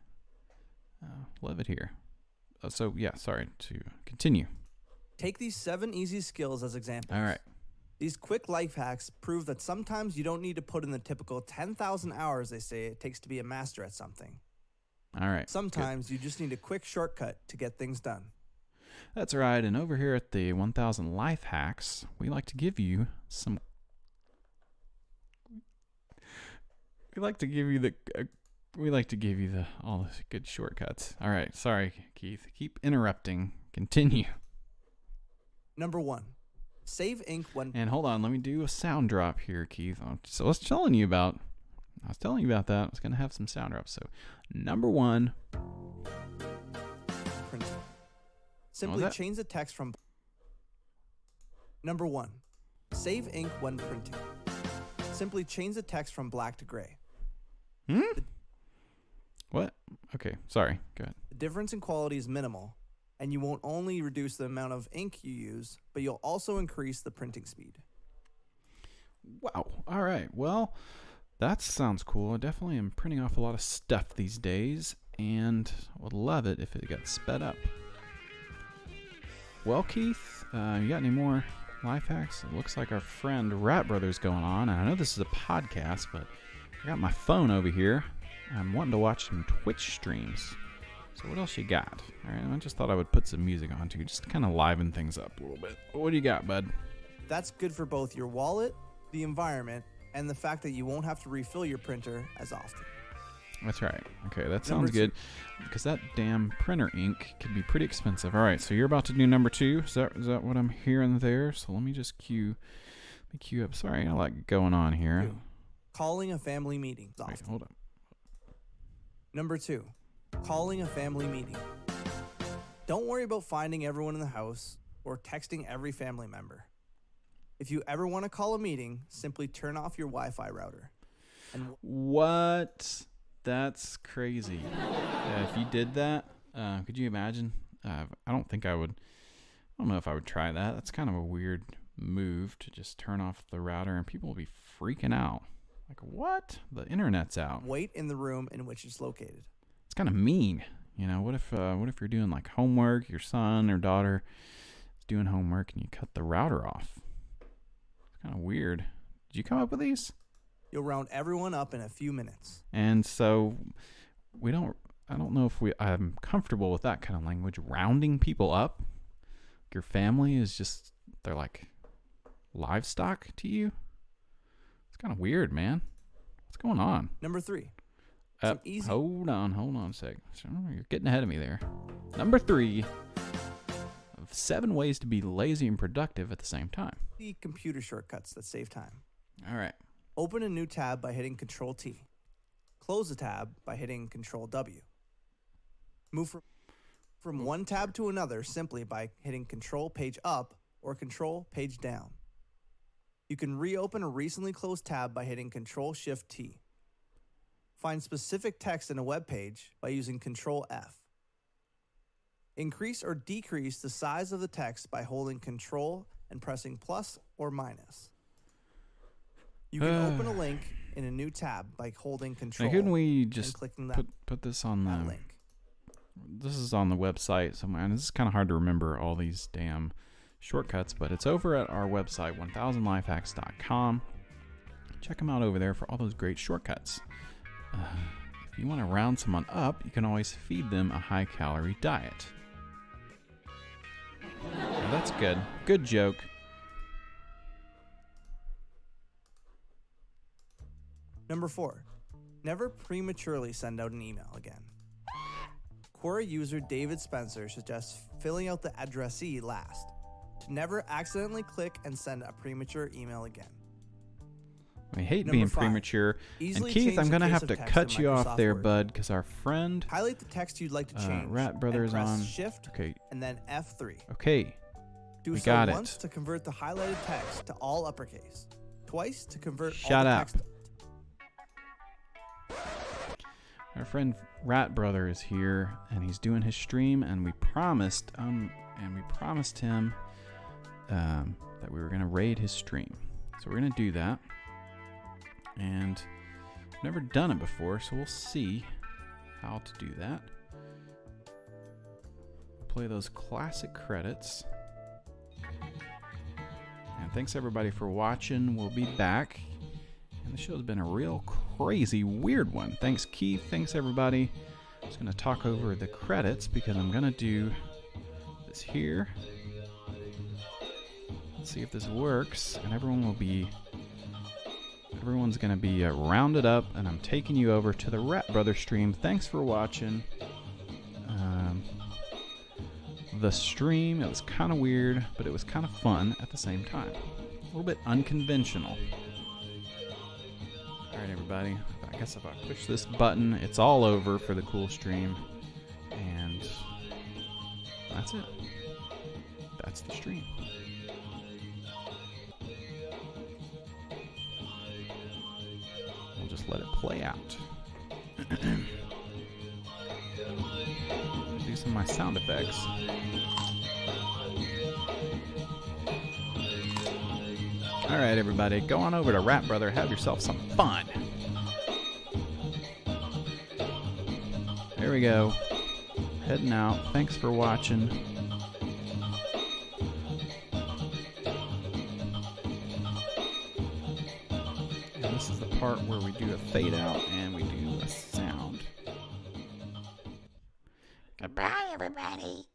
A: love it here. So, yeah, sorry to continue.
N: Take these 7 easy skills as examples.
A: All right.
N: These quick life hacks prove that sometimes you don't need to put in the typical 10,000 hours they say it takes to be a master at something.
A: All right.
N: Sometimes you just need a quick shortcut to get things done.
A: That's right. And over here at the 1000 Life Hacks, we like to give you some. We like to give you all the good shortcuts. All right. Sorry, Keith. Keep interrupting. Continue.
N: Number 1, save ink when.
A: And hold on, let me do a sound drop here, Keith. So I was telling you about that. I was gonna have some sound drops. So, number 1.
N: Printing. Simply change the text from. Number 1, save ink when printing. Simply change the text from black to gray.
A: What? Okay, sorry. Go ahead.
N: The difference in quality is minimal, and you won't only reduce the amount of ink you use, but you'll also increase the printing speed.
A: Wow. All right. Well, that sounds cool. I definitely am printing off a lot of stuff these days, and would love it if it got sped up. Well, Keith, you got any more life hacks? It looks like our friend Rat Brothers going on. And I know this is a podcast, but I got my phone over here. I'm wanting to watch some Twitch streams. So what else you got? All right, I just thought I would put some music on too, just to kind of liven things up a little bit. What do you got, bud?
N: That's good for both your wallet, the environment, and the fact that you won't have to refill your printer as often.
A: That's right. Okay, that sounds good. Because that damn printer ink can be pretty expensive. All right, so you're about to do number 2. Is that what I'm hearing there? So let me just cue up. Sorry, I got a lot going on here.
N: 2, calling a family meeting.
A: Wait, hold up.
N: Number 2, calling a family meeting. Don't worry about finding everyone in the house or texting every family member. If you ever want to call a meeting, simply turn off your Wi-Fi router.
A: What? That's crazy. If you did that, could you imagine? I don't think I would. I don't know if I would try that. That's kind of a weird move to just turn off the router, and people will be freaking out. Like, what? The internet's out.
N: Wait in the room in which it's located.
A: It's kind of mean. You know, what if you're doing like homework, your son or daughter is doing homework, and you cut the router off? It's kind of weird. Did you come up with these?
N: You'll round everyone up in a few minutes.
A: And so I don't know if I'm comfortable with that kind of language. Rounding people up. Your family is just, they're like livestock to you. It's kind of weird, man. What's going on?
N: Number 3.
A: Hold on a sec. You're getting ahead of me there. Number 3 of 7 ways to be lazy and productive at the same time.
N: The computer shortcuts that save time.
A: All right.
N: Open a new tab by hitting Control-T. Close the tab by hitting Control-W. Move from one tab to another simply by hitting Control Page Up or Control Page Down. You can reopen a recently closed tab by hitting Control-Shift-T. Find specific text in a web page by using Control-F. Increase or decrease the size of the text by holding Control and pressing plus or minus. You can open a link in a new tab by holding Control
A: couldn't we
N: and
A: just
N: clicking that
A: put this on the
N: link.
A: This is on the website somewhere, and this is kind of hard to remember all these damn shortcuts, but it's over at our website, 1000lifehacks.com. Check them out over there for all those great shortcuts. If you want to round someone up, you can always feed them a high-calorie diet. Well, that's good. Good joke.
N: Number 4, never prematurely send out an email again. Quora user David Spencer suggests filling out the addressee last to never accidentally click and send a premature email again.
A: I hate
N: Number
A: being
N: 5,
A: premature.
N: easily
A: And Keith,
N: change
A: I'm
N: the
A: going to
N: case
A: have
N: of
A: to
N: text
A: cut
N: in
A: you off
N: Microsoft
A: there,
N: Word.
A: bud, because our friend
N: Highlight the text you'd like to change.
A: Rat Brothers
N: and press
A: on.
N: Shift
A: Okay.
N: and then F3.
A: Okay.
N: Do
A: we
N: so
A: got
N: once
A: it.
N: to convert the highlighted text to all uppercase. Twice to convert all
A: Shut
N: the
A: up.
N: text.
A: Our friend Rat Brother is here, and he's doing his stream, and we promised him that we were going to raid his stream. So we're going to do that. And I've never done it before, so we'll see how to do that. Play those classic credits. And thanks everybody for watching. We'll be back. And the show's been a real crazy, weird one. Thanks, Keith. Thanks, everybody. I'm just going to talk over the credits because I'm going to do this here. Let's see if this works. And everyone's going to be rounded up. And I'm taking you over to the Rat Brother stream. Thanks for watching the stream. It was kind of weird, but it was kind of fun at the same time. A little bit unconventional. Alright everybody, I guess if I push this button, it's all over for the cool stream. And that's it. That's the stream. We'll just let it play out. Do some of my sound effects. Alright everybody, go on over to Rat Brother, have yourself some fun. There we go. Heading out. Thanks for watching. And this is the part where we do a fade out and we do a sound.
J: Goodbye, everybody.